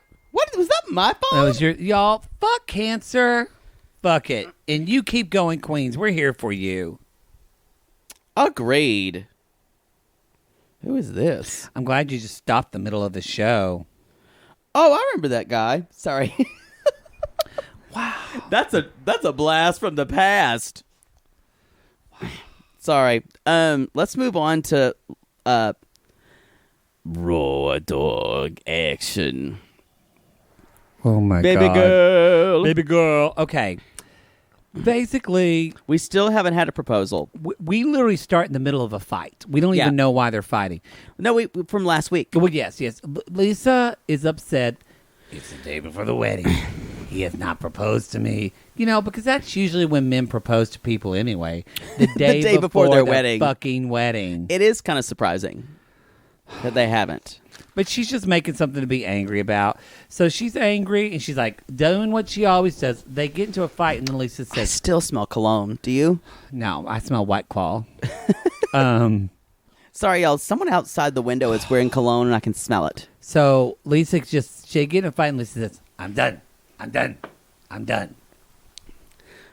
was that? My That phone? was y'all, fuck cancer. Fuck it. And you keep going, Queens. We're here for you. Agreed. Who is this? I'm glad you just stopped the middle of the show. Oh, I remember that guy. Sorry. Wow. That's a blast from the past. Sorry. Let's move on to raw dog action. Oh, my Baby God. girl. Baby girl. Okay. Basically, We still haven't had a proposal. we literally start in the middle of a fight. We don't Yeah. even know why they're fighting. No, we from last week. Well, yes. Lisa is upset. It's the day before the wedding. He has not proposed to me. Because that's usually when men propose to people anyway. The day, before their wedding. fucking wedding. It is kind of surprising that they haven't. But she's just making something to be angry about. So she's angry, and she's like doing what she always does. They get into a fight, and then Lisa I says, still smell cologne. Do you? "No, I smell White Claw." Sorry, y'all. Someone outside the window is wearing cologne, and I can smell it. So Lisa she get in a fight, and Lisa says, "I'm done. I'm done. I'm done."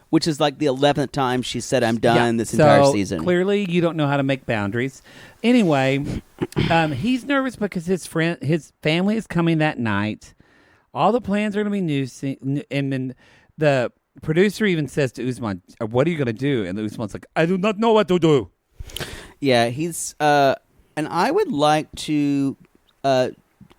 Which is like the 11th time she said I'm done Yeah, this entire so season. Clearly, you don't know how to make boundaries. Anyway, he's nervous because his family is coming that night. All the plans are going to be new, and then the producer even says to Usman, "What are you going to do?" And Usman's like, "I do not know what to do." Yeah, he's and I would like to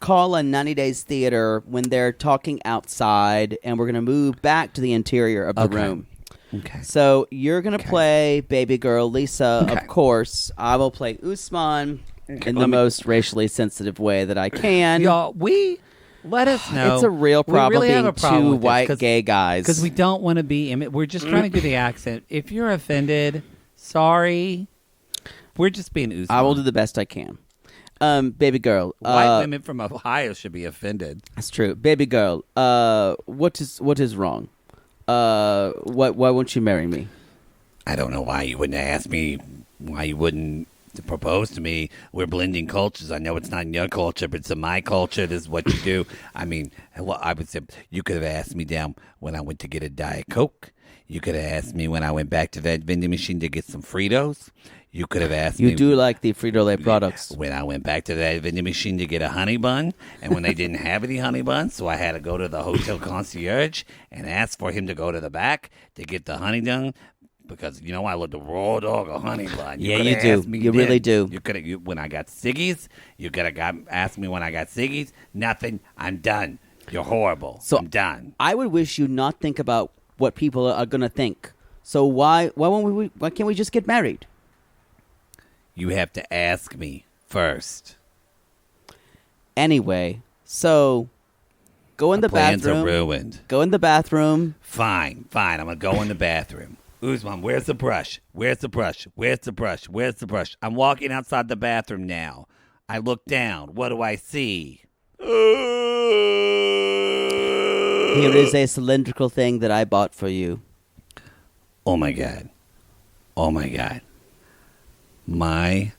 call a 90 Days Theater when they're talking outside, and we're going to move back to the interior of the room. Okay. So you're going to play Baby Girl, Lisa, Okay. of course. I will play Usman in the most racially sensitive way that I can. Y'all, let us know. It's a real problem we really have being a problem two with this, white gay guys. because we don't want to be. We're just trying to do the accent. If you're offended, sorry. We're just being Usman. I will do the best I can. Baby Girl. White women from Ohio should be offended. That's true. Baby Girl, what is wrong? Why won't you marry me? I don't know why you wouldn't ask me, why you wouldn't propose to me. We're blending cultures. I know it's not in your culture, but it's in my culture. This is what you do. I mean, well, I would say you could have asked me down when I went to get a Diet Coke. You could have asked me when I went back to that vending machine to get some Fritos. You could have asked me. You do like the Frito-Lay products. When I went back to that vending machine to get a honey bun, and when they didn't have any honey buns, so I had to go to the hotel concierge and ask for him to go to the back to get the honey done, because I love the raw dog a honey bun. Yeah, you do. You really do. You could have when I got Siggy's. You could have asked me when I got Siggy's. Nothing. I'm done. You're horrible. So I'm done. I would wish you not think about what people are going to think. So why can't we just get married? You have to ask me first. Anyway, so go in the Plans bathroom. are ruined. Go in the bathroom. Fine. I'm going to go in the bathroom. Usman, where's the brush? Where's the brush? Where's the brush? Where's the brush? I'm walking outside the bathroom now. I look down. What do I see? Here is a cylindrical thing that I bought for you. Oh, my God. Oh, my God. My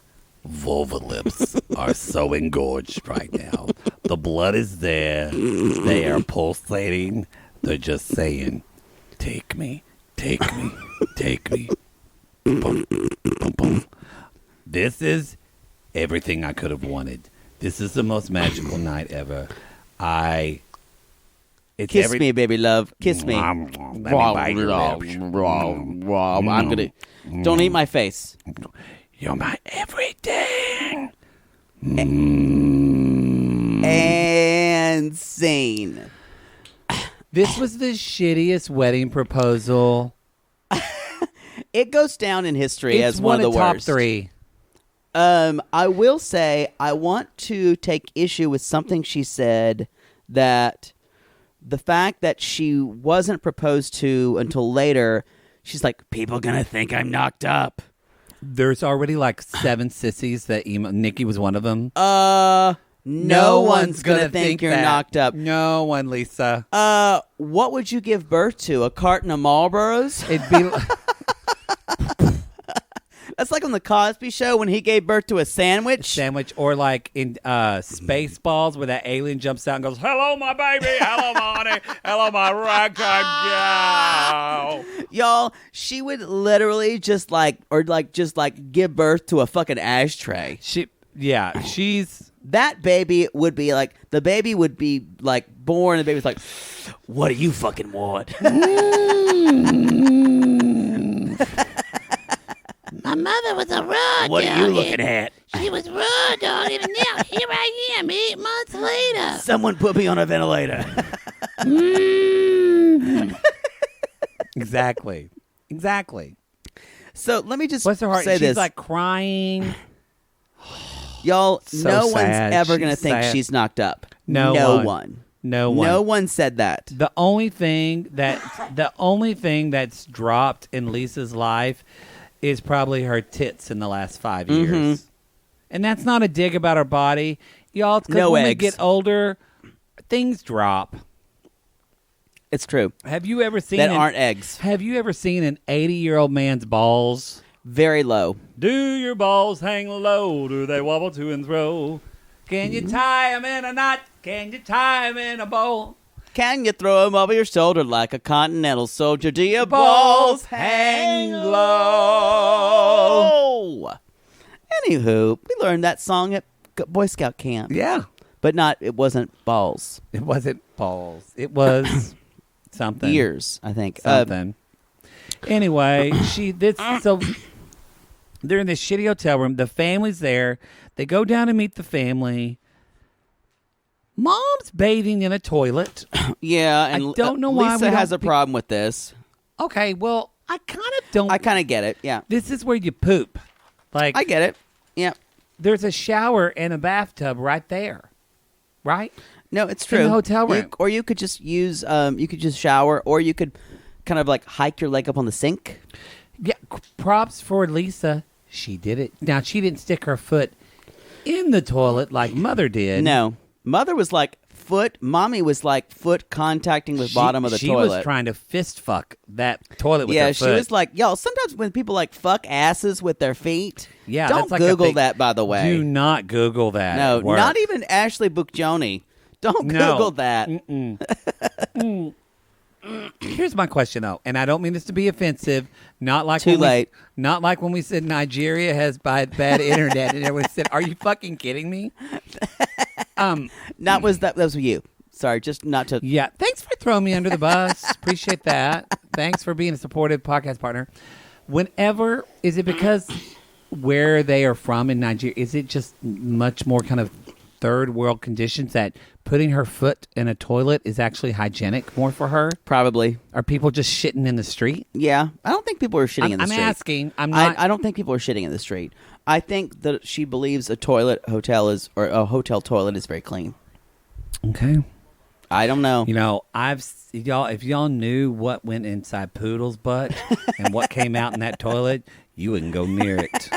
vulva lips are so engorged right now. The blood is there. They are pulsating. They're just saying, take me, take me, take me. Boom, boom, boom. This is everything I could have wanted. This is the most magical night ever. Kiss me, baby love. Kiss me. Let me bite your lips. I'm gonna. Don't eat my face. You're my everything. And scene. This was the shittiest wedding proposal. It goes down in history It's as one of the top worst. 3. I will say I want to take issue with something she said, that the fact that she wasn't proposed to until later, she's like, people gonna think I'm knocked up. There's already like 7 sissies that email. Nikki was one of them. No one's gonna think you're that. knocked up. No one, Lisa. What would you give birth to? A carton of Marlboros? It'd be. That's like on the Cosby Show when he gave birth to a sandwich. Or like in Spaceballs where that alien jumps out and goes, "Hello, my baby. Hello, my honey. Hello, my ragtime gal." Y'all, she would literally just give birth to a fucking ashtray. She's. That baby would be like, the baby would be like born, and the baby's like, what do you fucking want? My mother was a rude What are you looking at? She was rude, dog. Even now, here I am, 8 months later. Someone put me on a ventilator. Exactly. So let me just Bless her heart. say She's this. like crying. Y'all, So no sad. one's ever going to She's think sad. she's knocked up. No one. No one. No one said that. The only thing that's dropped in Lisa's life is probably her tits in the last 5 years. Mm-hmm. And that's not a dig about her body. Y'all, it's 'cause No when we eggs. get older, things drop. It's true. Have you ever seen That aren't eggs. Have you ever seen an 80-year-old man's balls? Very low. Do your balls hang low? Do they wobble to and fro? Can you tie 'em in a knot? Can you tie 'em in a bowl? Can you throw them over your shoulder like a continental soldier? Do your balls hang low? Anywho, we learned that song at Boy Scout camp. Yeah. But it wasn't balls. It wasn't balls. It was something. Ears, I think. Something. Anyway, so they're in this shitty hotel room. The family's there. They go down to meet the family. Mom's bathing in a toilet. Yeah, and I don't know why Lisa we don't has a problem with this. Okay, well, I kind of don't. I kind of get it, yeah. This is where you poop. Like, I get it, yeah. there's a shower and a bathtub right there, right? No, it's In true. the hotel room. Or you could just use, you could just shower, or you could kind of like hike your leg up on the sink. Yeah, props for Lisa. She did it. Now, she didn't stick her foot in the toilet like Mother did. No. Mother was like mommy was like foot contacting with bottom of the she toilet. was trying to fist fuck that toilet with yeah, her she foot. was like, y'all, sometimes when people like fuck asses with their feet, Yeah, don't that's like a Google thing. that, by the way. Do not Google that. No, at work. not even Ashley Bookjoni. Don't No. Google that. Here's my question, though, and I don't mean this to be offensive. Not like Too when late. Not like when we said Nigeria has bad internet, and everyone said, "Are you fucking kidding me?" That was you. Sorry, just not to. Yeah, thanks for throwing me under the bus. Appreciate that. Thanks for being a supportive podcast partner. Whenever, is it because where they are from in Nigeria, is it just much more kind of third world conditions that putting her foot in a toilet is actually hygienic more for her? Probably. Are people just shitting in the street? Yeah, I don't think people are shitting in the I'm street. asking. I'm not. I don't think people are shitting in the street. I think that she believes a hotel toilet is very clean. Okay. I don't know. You know, if y'all knew what went inside Poodle's butt and what came out in that toilet, you wouldn't go near it.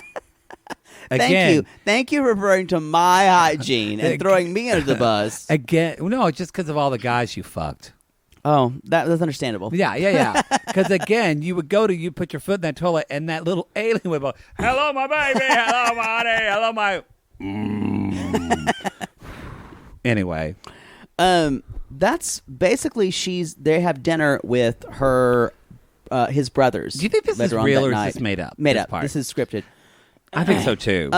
Again, Thank you for referring to my hygiene and throwing me under the bus. Again, no, just because of all the guys you fucked. Oh, that's understandable. Yeah. Because again, you put your foot in that toilet, and that little alien would go, "Hello, my baby. Hello, my honey. Hello, my." Anyway, that's basically they have dinner with his brothers. do you think this is later on real that or night. is this made up? Made this up. part? This is scripted. I think so too.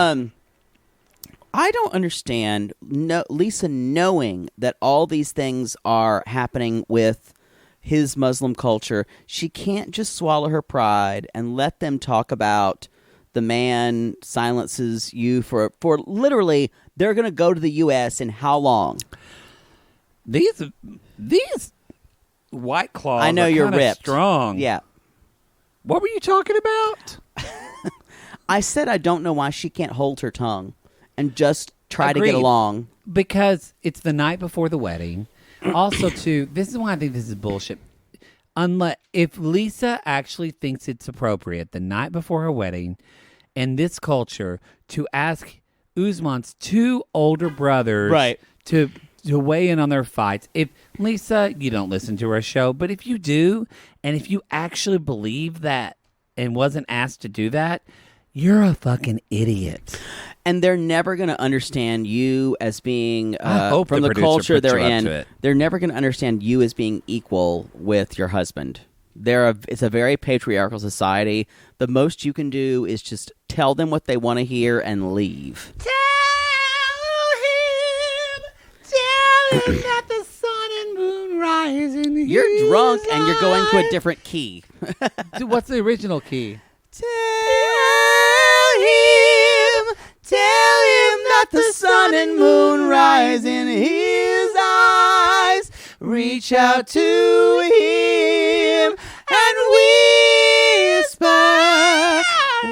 I don't understand Lisa knowing that all these things are happening with his Muslim culture. She can't just swallow her pride and let them talk about the man silences you for literally, they're going to go to the U.S. in how long? These White Claws. I know are you're kinda ripped. strong. Yeah. What were you talking about? I said I don't know why she can't hold her tongue and just try to Agreed. get along. Because it's the night before the wedding. Also, too, this is why I think this is bullshit. If Lisa actually thinks it's appropriate the night before her wedding in this culture to ask Usman's 2 older brothers Right. to weigh in on their fights. If Lisa, you don't listen to our show, but if you do, and if you actually believe that and wasn't asked to do that, you're a fucking idiot. And they're never going to understand you as being, I hope from the the producer culture puts they're you up in, to it. they're never going to understand you as being equal with your husband. It's a very patriarchal society. The most you can do is just tell them what they want to hear and leave. Tell him that the sun and moon rise in his You're drunk and you're going to a eyes. different key. Dude, what's the original key? Tell him that the sun and moon rise in his eyes. Reach out to him and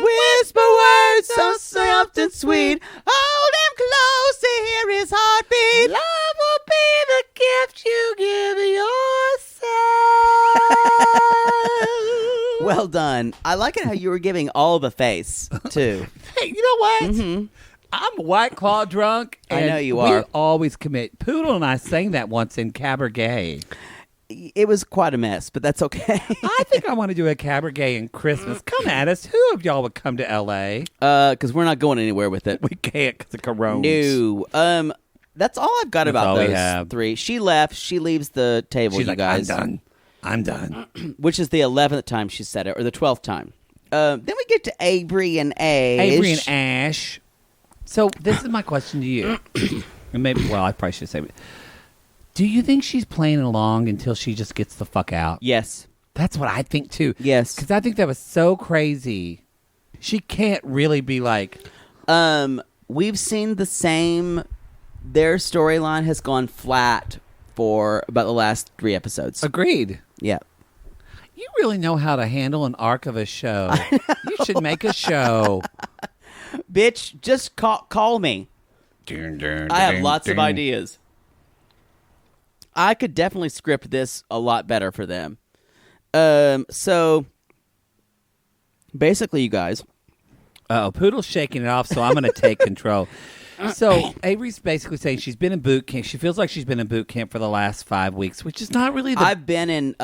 whisper words so soft and sweet. Hold him close to hear his heartbeat. Love will be the gift you give yourself. Well done. I like it how you were giving all of a face, too. Hey, you know what? I'm White Claw drunk. I And know you we are. always commit. Poodle and I sang that once in Cabaret. It was quite a mess, but that's okay. I think I want to do a Cabaret in Christmas. Come at us. Who of y'all would come to L.A.? Because we're not going anywhere with it. We can't because of Corona. No. That's all I've got That's about all we those have. 3. She left. She leaves the table, She's you like, guys. I'm done. Which is the 11th time she said it, or the 12th time. Then we get to Avery and Ash. Avery and Ash. So this is my question to you. And maybe, well, I probably should say it. Do you think she's playing along until she just gets the fuck out? Yes. That's what I think too. Yes. Because I think that was so crazy. She can't really be like, We've seen the same. Their storyline has gone flat for about the last 3 episodes. agreed. Yeah. You really know how to handle an arc of a show. You should make a show. Bitch, just call me. I have lots of ideas. I could definitely script this a lot better for them. So basically, you guys. Poodle's shaking it off, so I'm going to take control. So Avery's basically saying she's been in boot camp. She feels like she's been in boot camp for the last 5 weeks, which is not really the... I've been in.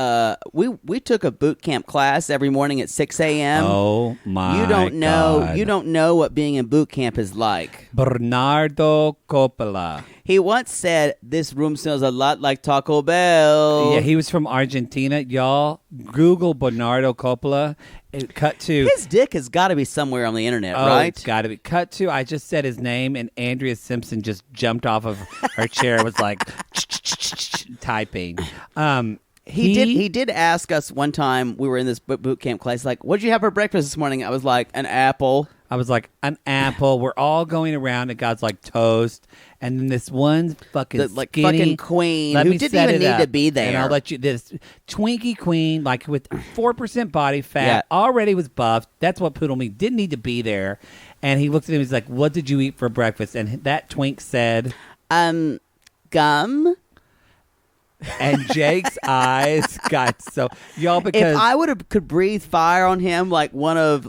We took a boot camp class every morning at 6 a.m. Oh my! You don't know. God. You don't know what being in boot camp is like. Bernardo Coppola. He once said, "This room smells a lot like Taco Bell." Yeah, he was from Argentina. Y'all, Google Bernardo Coppola. It cut to... His dick has got to be somewhere on the internet, Oh, right? it's got to be. Cut to, I just said his name, and Andrea Simpson just jumped off of her chair and was like, typing. He did ask us one time, we were in this boot camp class, like, "What'd you have for breakfast this morning?" I was like, "An apple." I was like, an apple. We're all going around, and God's like, toast. And then this one fucking The, like, skinny fucking queen let who me didn't set even it need up, to be there. And I'll let you, this Twinkie queen, like with 4% body fat, Yeah. already was buffed. That's what Poodle means. Didn't need to be there. And he looked at him, he's like, "What did you eat for breakfast?" And that twink said, Gum. and Jake's eyes got so, y'all, because If I could breathe fire on him like one of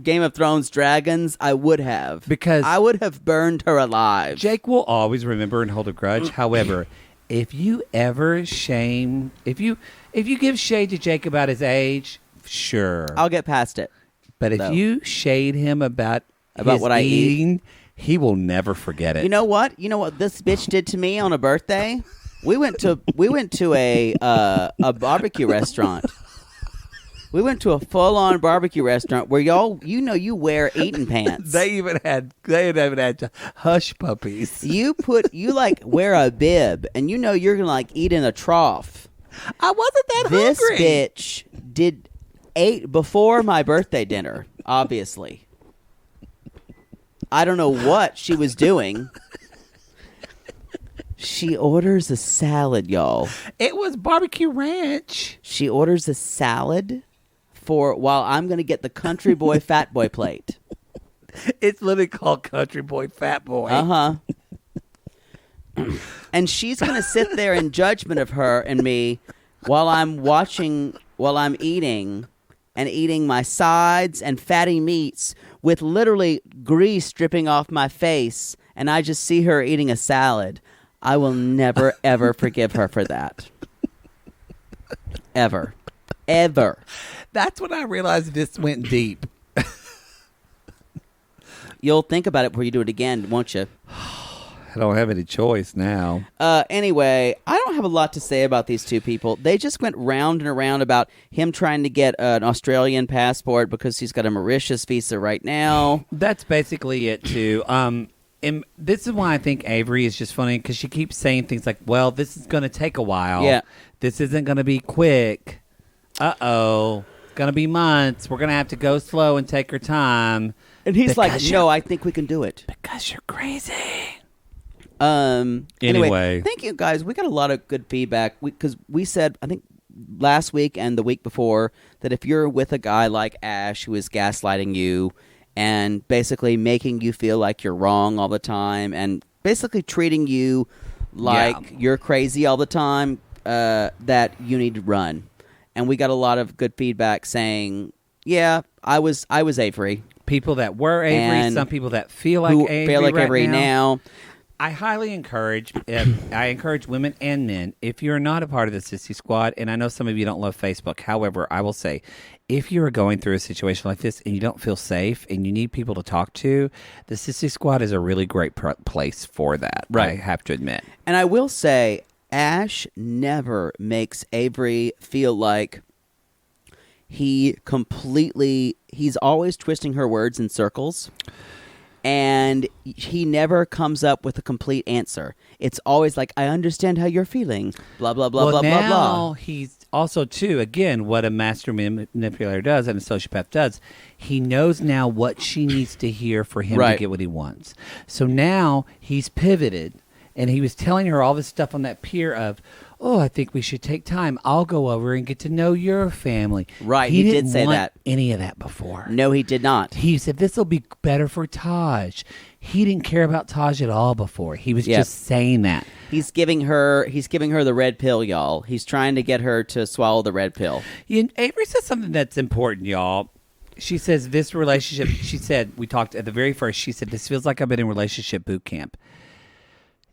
Game of Thrones dragons, I would have. Because I would have burned her alive. Jake will always remember and hold a grudge. However, if you ever shame, if you give shade to Jake about his age, sure. I'll get past it. But if though. you shade him about his what I eat? eating, he will never forget it. You know what? You know what this bitch did to me on a birthday? We went to a barbecue restaurant. We went to a full-on barbecue restaurant where you wear eating pants. They even had hush puppies. You wear a bib and you're gonna like eat in a trough. I wasn't that This hungry. bitch ate before my birthday dinner, obviously. I don't know what she was doing. She orders a salad, y'all. It was barbecue ranch. She orders a salad while I'm going to get the country boy fat boy plate. It's literally called Country Boy Fat Boy. Uh-huh. And she's going to sit there in judgment of her and me while I'm eating and eating my sides and fatty meats with literally grease dripping off my face, and I just see her eating a salad, I will never, ever forgive her for that. Ever. Ever. That's when I realized this went deep. You'll think about it before you do it again, won't you? I don't have any choice now. Anyway, I don't have a lot to say about these two people. They just went round and around about him trying to get an Australian passport because he's got a Mauritius visa right now. That's basically it, too. And this is why I think Avery is just funny, because she keeps saying things like, well, this is going to take a while. Yeah. This isn't going to be quick. Uh-oh. It's going to be months. We're going to have to go slow and take our time. And he's like, no, I think we can do it. Because you're crazy. Anyway, thank you guys. We got a lot of good feedback because we said, I think last week and the week before, that if you're with a guy like Ash who is gaslighting you and basically making you feel like you're wrong all the time and basically treating you like you're crazy all the time, that you need to run. And we got a lot of good feedback saying, yeah, I was Avery. People that were Avery, some people that feel like Avery now. I highly encourage, I encourage women and men, if you're not a part of the Sissy Squad, and I know some of you don't love Facebook, however, I will say, if you're going through a situation like this and you don't feel safe and you need people to talk to, the Sissy Squad is a really great place for that, right. I have to admit. And I will say, Ash never makes Avery feel like he's always twisting her words in circles. And he never comes up with a complete answer. It's always like, I understand how you're feeling. Blah, blah, blah, blah, blah, blah. He's also, too, again, what a master manipulator does and a sociopath does. He knows now what she needs to hear for him to get what he wants. So now he's pivoted. And he was telling her all this stuff on that pier of, oh, I think we should take time. I'll go over and get to know your family. Right, he did say that. Any of that before. No, he did not. He said, this will be better for Taj. He didn't care about Taj at all before. He was just saying that. He's giving her the red pill, y'all. He's trying to get her to swallow the red pill. Avery says something that's important, y'all. She says this relationship, she said, we talked at the very first, she said, this feels like I've been in relationship boot camp.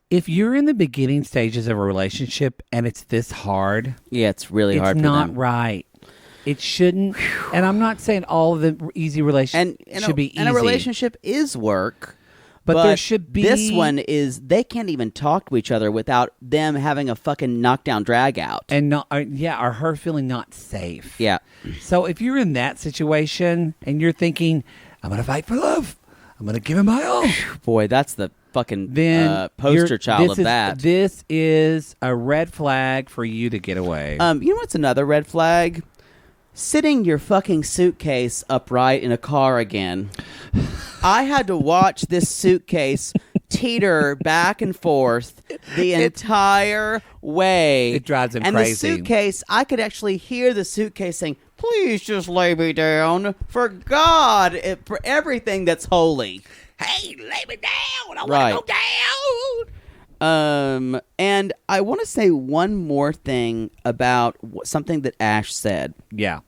If you're in the beginning stages of a relationship and it's this hard, it's really hard for them. It's not right. It shouldn't. And I'm not saying all of the easy relationships should be easy. And a relationship is work. But there should be... This one is, they can't even talk to each other without them having a fucking knockdown drag out. And or her feeling not safe. Yeah. So if you're in that situation and you're thinking, I'm going to fight for love. I'm going to give him my all. Boy, that's the fucking poster child of that. This is a red flag for you to get away. You know what's another red flag? Sitting your fucking suitcase upright in a car again. I had to watch this suitcase teeter back and forth the entire way. It drives him crazy. And the suitcase, I could actually hear the suitcase saying, please just lay me down. For God, for everything that's holy. Hey, lay me down. I want to go down. And I want to say one more thing about something that Ash said. Yeah.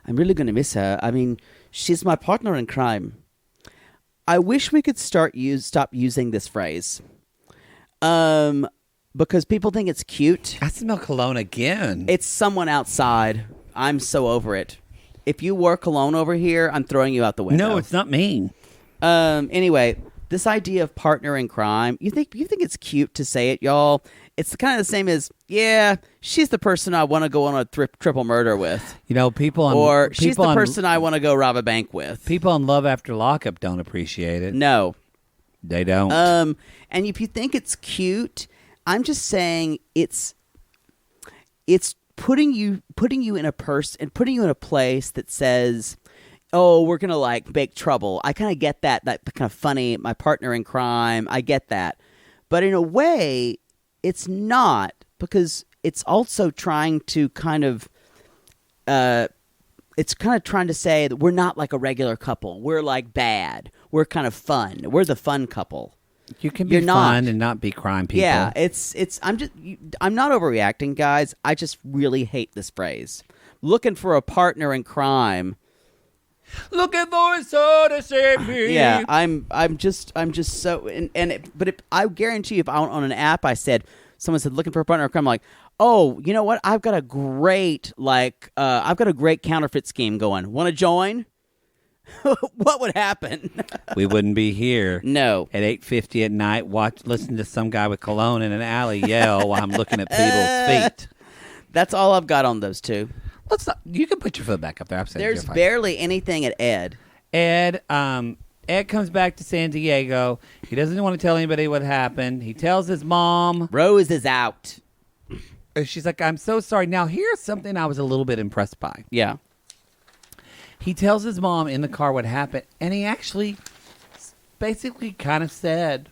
I'm really going to miss her. I mean, she's my partner in crime. I wish we could stop using this phrase. Because people think it's cute. I smell cologne again. It's someone outside. I'm so over it. If you wore cologne over here, I'm throwing you out the window. No, it's not me. Anyway, this idea of partner in crime, you think it's cute to say it, y'all? It's kind of the same as, yeah, she's the person I want to go on a triple murder with. You know, she's the person I want to go rob a bank with. People on Love After Lockup don't appreciate it. No. They don't. And if you think it's cute, I'm just saying it's putting you in a place that says, oh, we're going to make trouble. I kind of get that kind of funny, my partner in crime. I get that. But in a way, it's not, because it's also trying to trying to say that we're not like a regular couple. We're like bad. We're kind of fun. We're the fun couple. You can be fun and not be crime people. Yeah, I'm not overreacting, guys. I just really hate this phrase. looking for a partner in crime. Looking for a soul to save me. Yeah, I'm just so I guarantee you, if I went on an app, someone said looking for a partner in crime, I'm like, oh, you know what? I've got a great counterfeit scheme going. Want to join? What would happen? We wouldn't be here. No. At 8:50 at night, listen to some guy with cologne in an alley yell while I'm looking at people's feet. That's all I've got on those two. You can put your foot back up there. There's barely anything at Ed. Ed comes back to San Diego. He doesn't want to tell anybody what happened. He tells his mom. Rose is out. She's like, I'm so sorry. Now, here's something I was a little bit impressed by. Yeah. He tells his mom in the car what happened, and he actually basically kind of said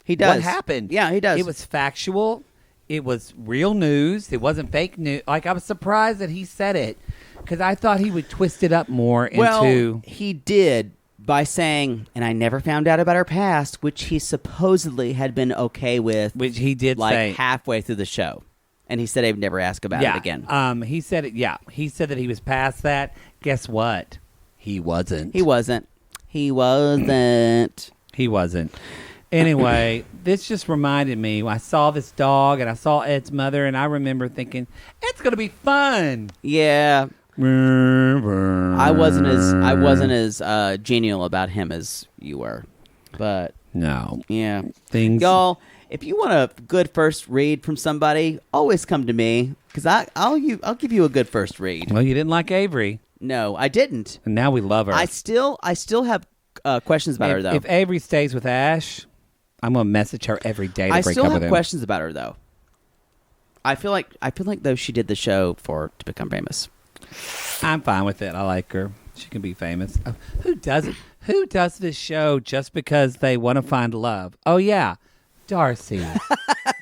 he does. What happened. Yeah, he does. It was factual. It was real news. It wasn't fake news. Like, I was surprised that he said it because I thought he would twist it up more into... Well, he did by saying, and I never found out about her past, which he supposedly had been okay with. Which he did like say. Halfway through the show. And he said he'd never ask about it again. He said it. Yeah, he said that he was past that. Guess what? He wasn't. He wasn't. He wasn't. He wasn't. Anyway, this just reminded me. I saw this dog and I saw Ed's mother, and I remember thinking, it's going to be fun. Yeah. I wasn't as genial about him as you were. But no. Yeah. Things. Y'all, if you want a good first read from somebody, always come to me because I'll give you a good first read. Well, you didn't like Avery. No, I didn't. And now we love her. I still have questions about her though. If Avery stays with Ash, I'm gonna message her every day to break up with him. I still have questions about her though. I feel like though she did the show to become famous. I'm fine with it. I like her. She can be famous. Who does it? Who does this show just because they want to find love? Oh yeah, Darcy.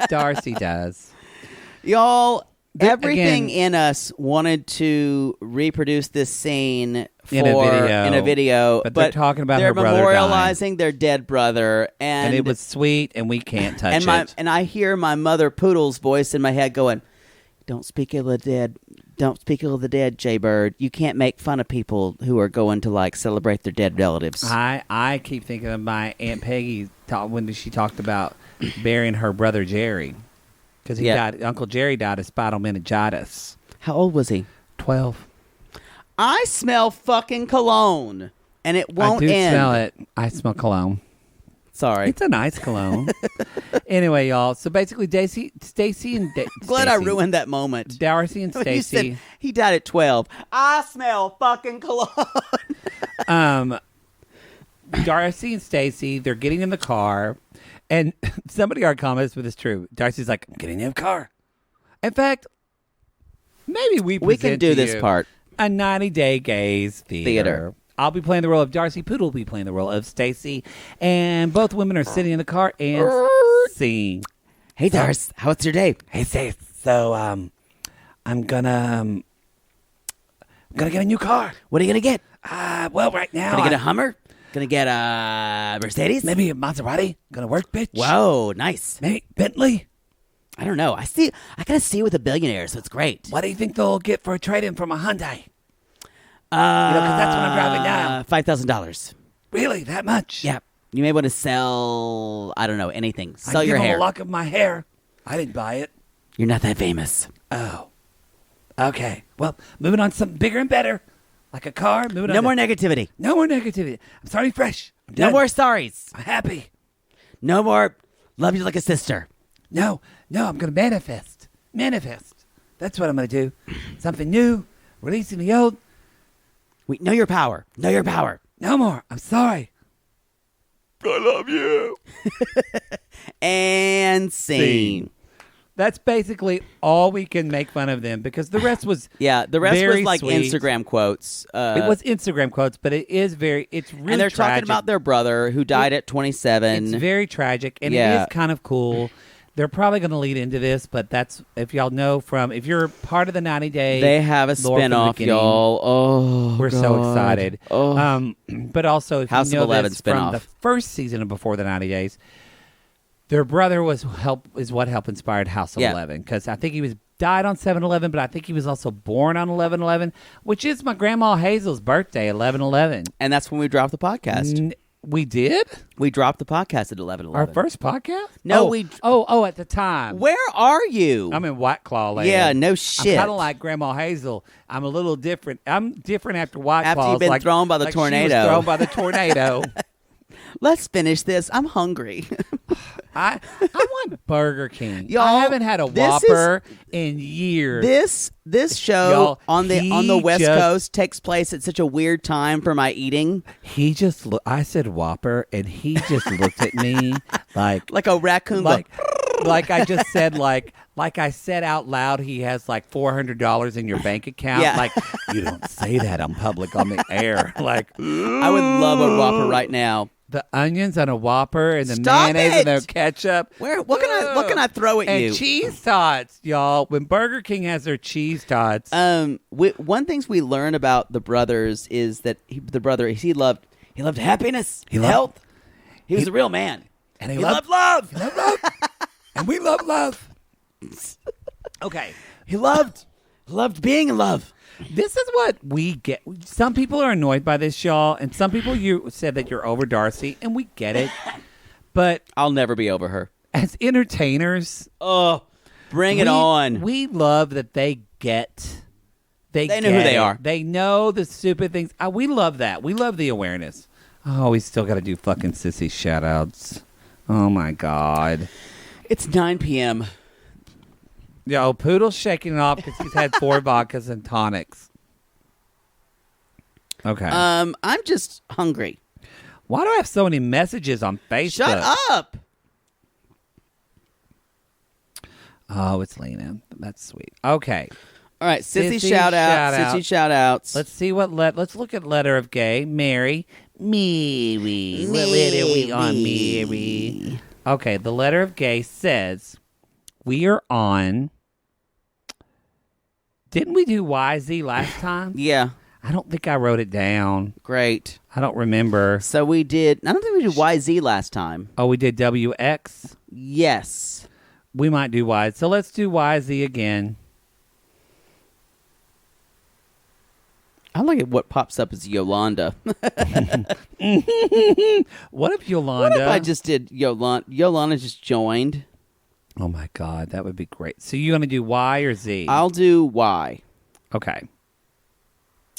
Darcy does. Y'all, everything in us wanted to reproduce this scene in a video, but they're talking about they're her brother memorializing dying. their dead brother, and it was sweet, and we can't touch it. And I hear my mother Poodle's voice in my head going, "Don't speak ill of the dead. Don't speak ill of the dead, Jay Bird. You can't make fun of people who are going to celebrate their dead relatives." I keep thinking of my Aunt Peggy when she talked about burying her brother Jerry because he died. Uncle Jerry died of spinal meningitis. How old was he? 12. I smell fucking cologne, and it won't end. I do smell it. I smell cologne. Sorry. It's a nice cologne. Anyway, y'all. So basically, Stacy and glad I ruined that moment. Darcy and Stacy. You said he died at 12. I smell fucking cologne. Darcy and Stacy, they're getting in the car, and somebody already commented, but it's true. Darcy's like, I'm getting in the car. In fact, maybe we can do this part. A 90-day gays theater. I'll be playing the role of Darcy. Poodle will be playing the role of Stacy. And both women are sitting in the car and singing. Hey, Darcy, how's your day? Hey, Stacy. So, I'm gonna get a new car. What are you gonna get? Well, right now, gonna get a Hummer? Gonna get a Mercedes? Maybe a Maserati. Gonna work, bitch. Whoa, nice. Maybe Bentley. I don't know. I gotta see with a billionaire, so it's great. What do you think they'll get for a trade-in from a Hyundai? Because that's what I'm driving now. $5,000. Really? That much? Yeah. You may want to sell, I don't know, anything. Sell I your give hair. Him a lock of my hair. I didn't buy it. You're not that famous. Oh. Okay. Well, moving on to something bigger and better. Like a car. No more negativity. No more negativity. I'm starting fresh. No more sorries. I'm happy. No more love you like a sister. No, I'm going to manifest. Manifest. That's what I'm going to do. Something new. Releasing the old. Know your power. Know your power. No more. I'm sorry. I love you. And scene. That's basically all we can make fun of them because the rest was the rest was like sweet. Instagram quotes. It was Instagram quotes, but it's really and they're tragic. talking about their brother who died at 27. It's very tragic, and it is kind of cool. They're probably going to lead into this, but that's if y'all know if you're part of the 90 Day, they have a spinoff, y'all. Oh, we're so excited. Oh. But also, if House you know of 11 this spinoff from the first season of Before the 90 Days, their brother is what helped inspired House of 11 because I think he was died on 7/11, but I think he was also born on 11/11, which is my grandma Hazel's birthday, 11/11. And that's when we dropped the podcast. We did? We dropped the podcast at 11/11. Our first podcast? No, at the time. Where are you? I'm in White Claw land. Yeah, no shit. I'm kind of like Grandma Hazel. I'm a little different. I'm different after White Claw. After you've been thrown by the tornado. She was thrown by the tornado. Let's finish this. I'm hungry. I want Burger King. Y'all, I haven't had a Whopper in years. This show Y'all, on the West Coast takes place at such a weird time for my eating. He just I said Whopper, and he just looked at me like a raccoon. Like I just said, like I said out loud, he has like $400 in your bank account. Yeah. Like, you don't say that on public on the air. Like, I would love a Whopper right now. The onions on a Whopper and the Stop mayonnaise it! and the ketchup. What can I throw at and you? And cheese tots, y'all. When Burger King has their cheese tots. One things we learn about the brothers is that he loved happiness, health. He was a real man, and he loved love. He loved love. And we love love. Okay. He loved being in love. This is what we get. Some people are annoyed by this, y'all, and some people you said that you're over Darcy, and we get it. But I'll never be over her. As entertainers, bring it on. We love that they get. They know who they are. They know the stupid things. We love that. We love the awareness. Oh, we still got to do fucking sissy shout-outs. Oh, my God. It's 9 p.m. Yo, Poodle's shaking it off because he's had 4 vodkas and tonics. Okay. I'm just hungry. Why do I have so many messages on Facebook? Shut up. Oh, it's Lana. That's sweet. Okay. All right, sissy shout out. Sissy shout outs. Let's see let's look at letter of gay. Mary. Mary. What letter are we on, Mary? Okay, the letter of gay says we are on. Didn't we do YZ last time? Yeah. I don't think I wrote it down. Great. I don't remember. So we did. I don't think we did YZ last time. Oh, we did WX? Yes. We might do Y. So let's do YZ again. I like it. What pops up is Yolanda. What if Yolanda? What if I just did Yolanda? Yolanda just joined. Oh, my God. That would be great. So you going to do Y or Z? I'll do Y. Okay.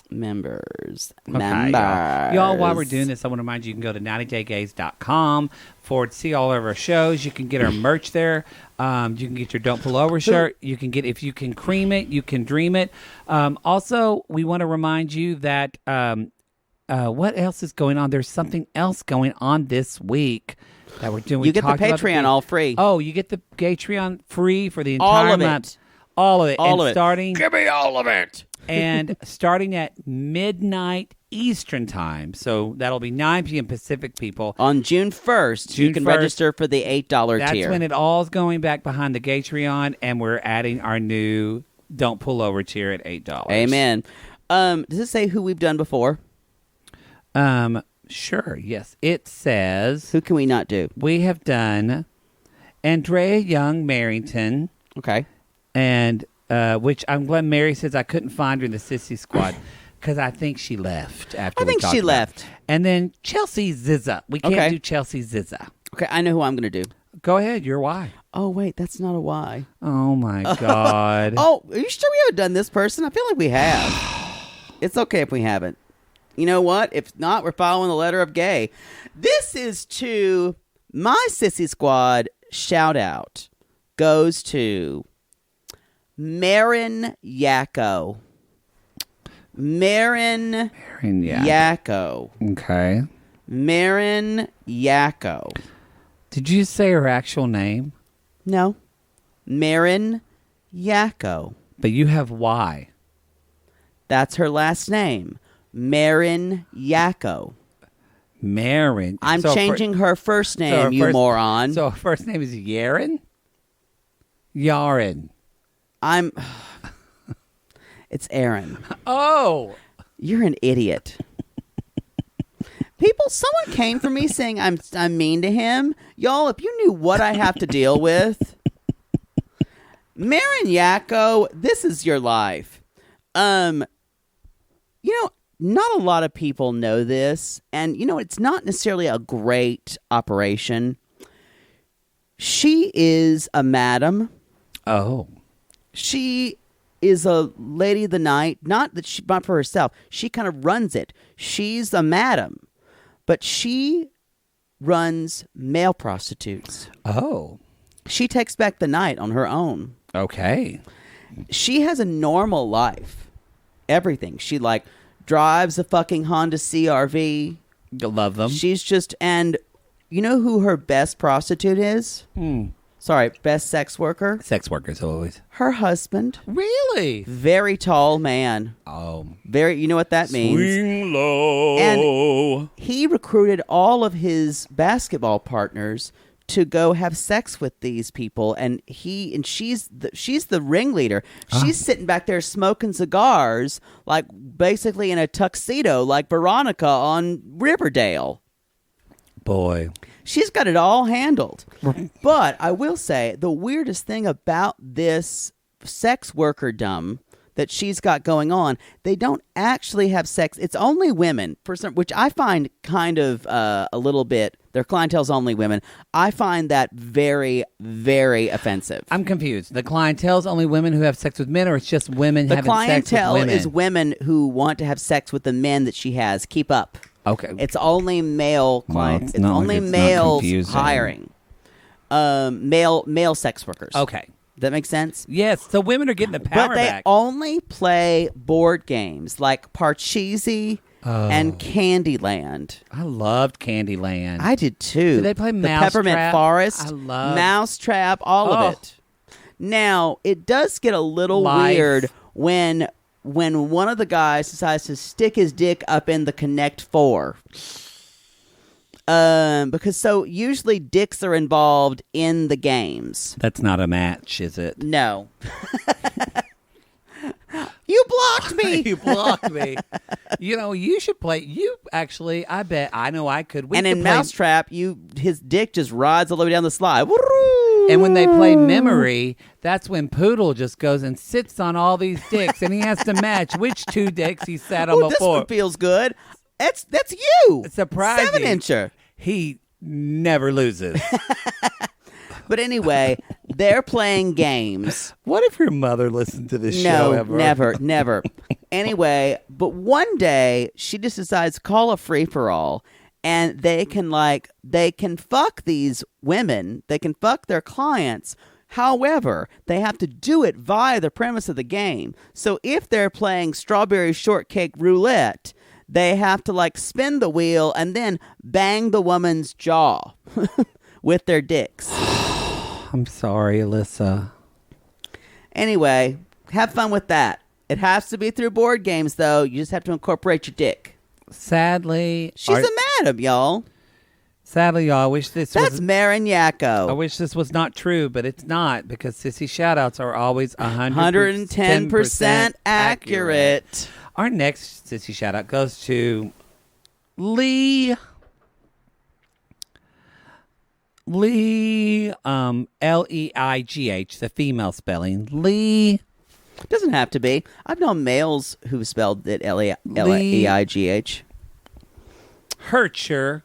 Members. Y'all, while we're doing this, I want to remind you, you can go to 90daygays.com to see all of our shows. You can get our merch there. You can get your Don't Pull Over shirt. You can get, if you can cream it, you can dream it. Also, we want to remind you that what else is going on? There's something else going on this week that we're doing. You get the Patreon all free. Oh, you get the GAYtreon free for the entire month. All of it. All of it. Starting, give me all of it. And starting at midnight Eastern time, so that'll be 9 p.m. Pacific, people. On June 1st, you can register for the $8 tier. That's when it all's going back behind the GAYtreon, and we're adding our new Don't Pull Over tier at $8. Amen. Does it say who we've done before? Sure, yes. It says... Who can we not do? We have done Andrea Young Marrington. Okay. And... which I'm glad Mary says I couldn't find her in the Sissy Squad because I think she left after we talked about it. left. And then Chelsea Zizza. We can't do Chelsea Zizza. Okay, I know who I'm going to do. Go ahead. You're Y. Oh, wait, that's not a Y. Oh, my God. Oh, are you sure we haven't done this person? I feel like we have. It's okay if we haven't. You know what? If not, we're following the letter of gay. This is to my Sissy Squad shout out goes to... Marin Yakko. Marin Yakko. Okay. Marin Yakko. Did you say her actual name? No. Marin Yakko. But you have Y. That's her last name. Marin Yakko. Marin. I'm changing her first name, you moron. So her first name is Yaren? Yaren. It's Aaron. Oh. You're an idiot. Someone came for me saying I'm mean to him. Y'all, if you knew what I have to deal with. Marinyako, this is your life. Not a lot of people know this, and it's not necessarily a great operation. She is a madam. Oh. She is a lady of the night. Not for herself. She kind of runs it. She's a madam, but she runs male prostitutes. Oh. She takes back the night on her own. Okay. She has a normal life. Everything. She drives a fucking Honda CRV. Love them. She's just, and you know who her best prostitute is? Sorry, best sex worker? Sex workers always. Her husband. Really? Very tall man. Oh. You know what that means? Swing low. And he recruited all of his basketball partners to go have sex with these people, and she's the ringleader. She's sitting back there smoking cigars, basically in a tuxedo, like Veronica on Riverdale. Boy. She's got it all handled. But I will say, the weirdest thing about this sex workerdom that she's got going on, they don't actually have sex. It's only women, which I find kind of a little bit, their clientele's only women. I find that very, very offensive. I'm confused. The clientele's only women who have sex with men, or it's just women having sex with women? The clientele is women who want to have sex with the men that she has. Keep up. Okay. It's only male clients. Well, it's only males hiring. Male sex workers. Okay. Does that make sense? Yes. So women are getting the power But they back. only play board games like Parcheesi and Candyland. I loved Candyland. I did too. Did they play the Mousetrap? Peppermint Forest? I love Mousetrap. All of it. Now it does get a little weird when one of the guys decides to stick his dick up in the Connect Four. Because usually dicks are involved in the games. That's not a match, is it? No. You blocked me. You blocked me. You should play. I bet. I know I could. And in Mousetrap, his dick just rides all the way down the slide. And when they play Memory, that's when Poodle just goes and sits on all these dicks, and he has to match which two dicks he sat on This before. one feels good. That's you. It's surprising. 7-incher. He never loses. But anyway, they're playing games. What if your mother listened to this show ever? No, never. Anyway, but one day she just decides to call a free-for-all, and they can fuck these women. They can fuck their clients. However, they have to do it via the premise of the game. So if they're playing Strawberry Shortcake Roulette, they have to spin the wheel and then bang the woman's jaw with their dicks. I'm sorry, Alyssa. Anyway, have fun with that. It has to be through board games, though. You just have to incorporate your dick. Sadly, she's a madam, y'all. Sadly, y'all, I wish this That's Marinyako. I wish this was not true, but it's not, because sissy shoutouts are always 110% accurate. Our next sissy shoutout goes to Lee, Leigh, the female spelling. Lee. Doesn't have to be. I've known males who've spelled it Leigh. Hercher.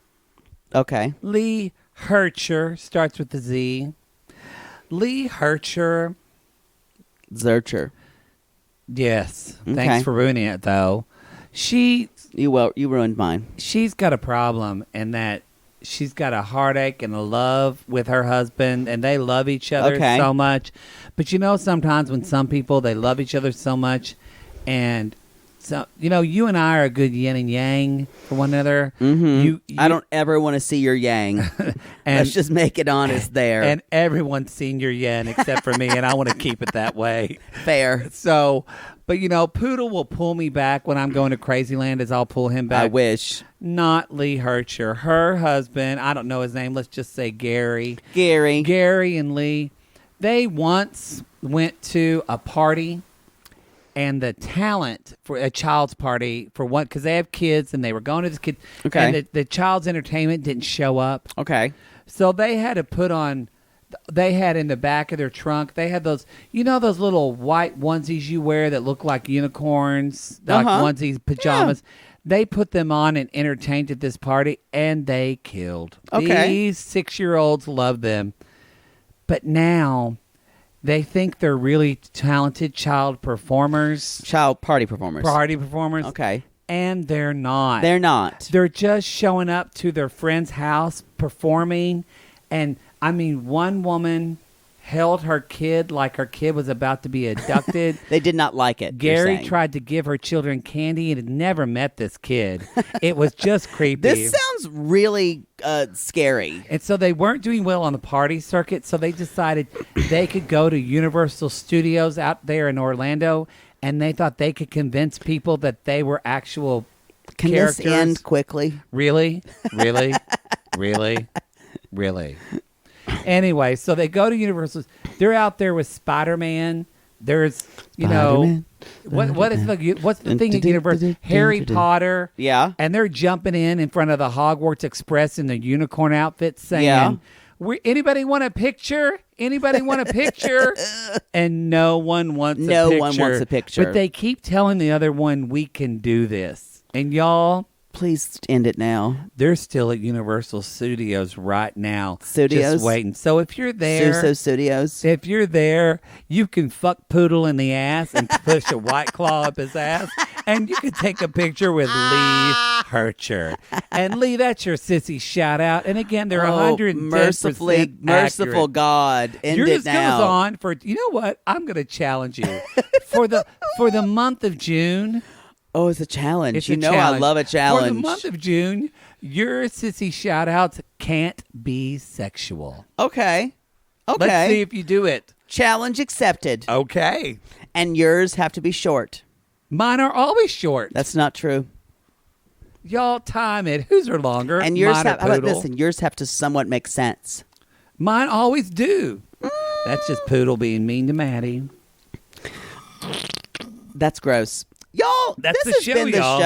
Okay. Lee Hercher starts with the Z. Lee Hercher. Zercher. Yes. Okay. Thanks for ruining it, though. You ruined mine. She's got a problem in that she's got a heartache and a love with her husband, and they love each other so much. But sometimes when some people, they love each other so much, and so you and I are a good yin and yang for one another. Mm-hmm. I don't ever want to see your yang. Let's just make it honest there. And everyone's seen your yin except for me, and I want to keep it that way. Fair. So, but Poodle will pull me back when I'm going to Crazyland, as I'll pull him back. I wish. Not Lee Hercher. Her husband, I don't know his name. Let's just say Gary. Gary and Lee. They once went to a party, and the talent for a child's party for one, because they have kids and they were going to this kid. Okay. And the child's entertainment didn't show up. Okay. So they had to put on they had in the back of their trunk, they had those, those little white onesies you wear that look like unicorns, like onesies, pajamas. Yeah. They put them on and entertained at this party, and they killed. Okay. These 6-year-olds love them. But now they think they're really talented child performers. Child party performers. Party performers. Okay. And they're not. They're not. They're just showing up to their friend's house, performing. And, I mean, one woman held her kid like her kid was about to be abducted. They did not like it. Gary tried to give her children candy and had never met this kid. It was just creepy. This sounds really scary. And so they weren't doing well on the party circuit, so they decided they could go to Universal Studios out there in Orlando, and they thought they could convince people that they were actual Can characters. this end quickly? Really? Really? Really? Really? Anyway, so they go to Universal. They're out there with Spider-Man. There's, Spider-Man. what's the thing at Universal? Harry Potter. Yeah. And they're jumping in front of the Hogwarts Express in the unicorn outfits saying, anybody want a picture? Anybody want a picture? And no one wants a picture. No one wants a picture. But they keep telling the other one, we can do this. And y'all... Please end it now. They're still at Universal Studios right now. Studios? Just waiting. So if you're there... Suso Studios. If you're there, you can fuck Poodle in the ass and push a White Claw up his ass. And you can take a picture with Lee Hercher. And Lee, that's your sissy shout out. And again, they're 110% merciful God. End Yours it now. goes on for... You know what? I'm going to challenge you. For the month of June... Oh, it's a challenge. It's you a know challenge. I love a challenge. For the month of June, your sissy shout-outs can't be sexual. Okay. Let's see if you do it. Challenge accepted. Okay. And yours have to be short. Mine are always short. That's not true. Y'all time it. Whose are longer? And yours Mine have, or how about Poodle? this? And yours have to somewhat make sense. Mine always do. That's just Poodle being mean to Maddie. That's gross. Y'all, That's this the has show, been the y'all.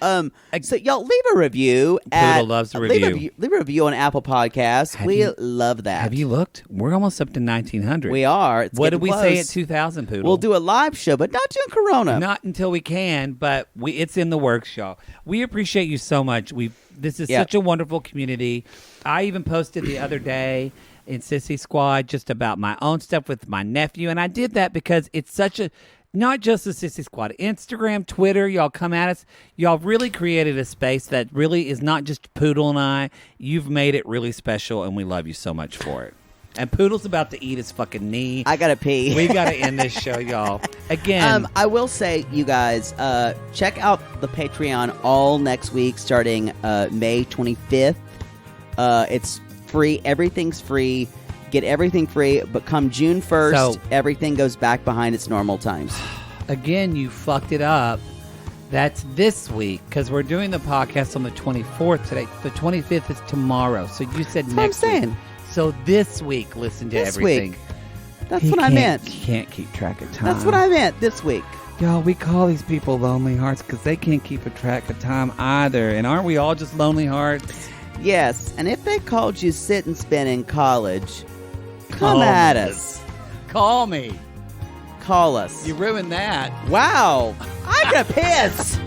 show. So y'all leave a review. Poodle loves a review. Leave a review on Apple Podcasts. We love that. Have you looked? We're almost up to 1,900. We are. It's what did getting we close. say at 2,000, Poodle? We'll do a live show, but not during Corona. Not until we can, but it's in the works, y'all. We appreciate you so much. This is such a wonderful community. I even posted the other day in Sissy Squad just about my own stuff with my nephew, and I did that because it's such a... Not just the Sissy Squad. Instagram, Twitter, y'all come at us. Y'all really created a space that really is not just Poodle and I. You've made it really special, and we love you so much for it. And Poodle's about to eat his fucking knee. I gotta pee. We gotta end this show, y'all. Again. I will say, you guys, check out the Patreon all next week, starting May 25th. It's free. Everything's free. Get everything free, but come June 1st, everything goes back behind its normal times. Again, you fucked it up. That's this week, because we're doing the podcast on the 24th today. The 25th is tomorrow, so you said That's next what I'm saying. week. So this week, listen to This everything. week. That's what I meant. You can't keep track of time. That's what I meant this week. Y'all, we call these people lonely hearts because they can't keep a track of time either. And aren't we all just lonely hearts? Yes, and if they called you sit and spin in college... Come at us. Call me. Call us. You ruined that. Wow. I'm gonna piss.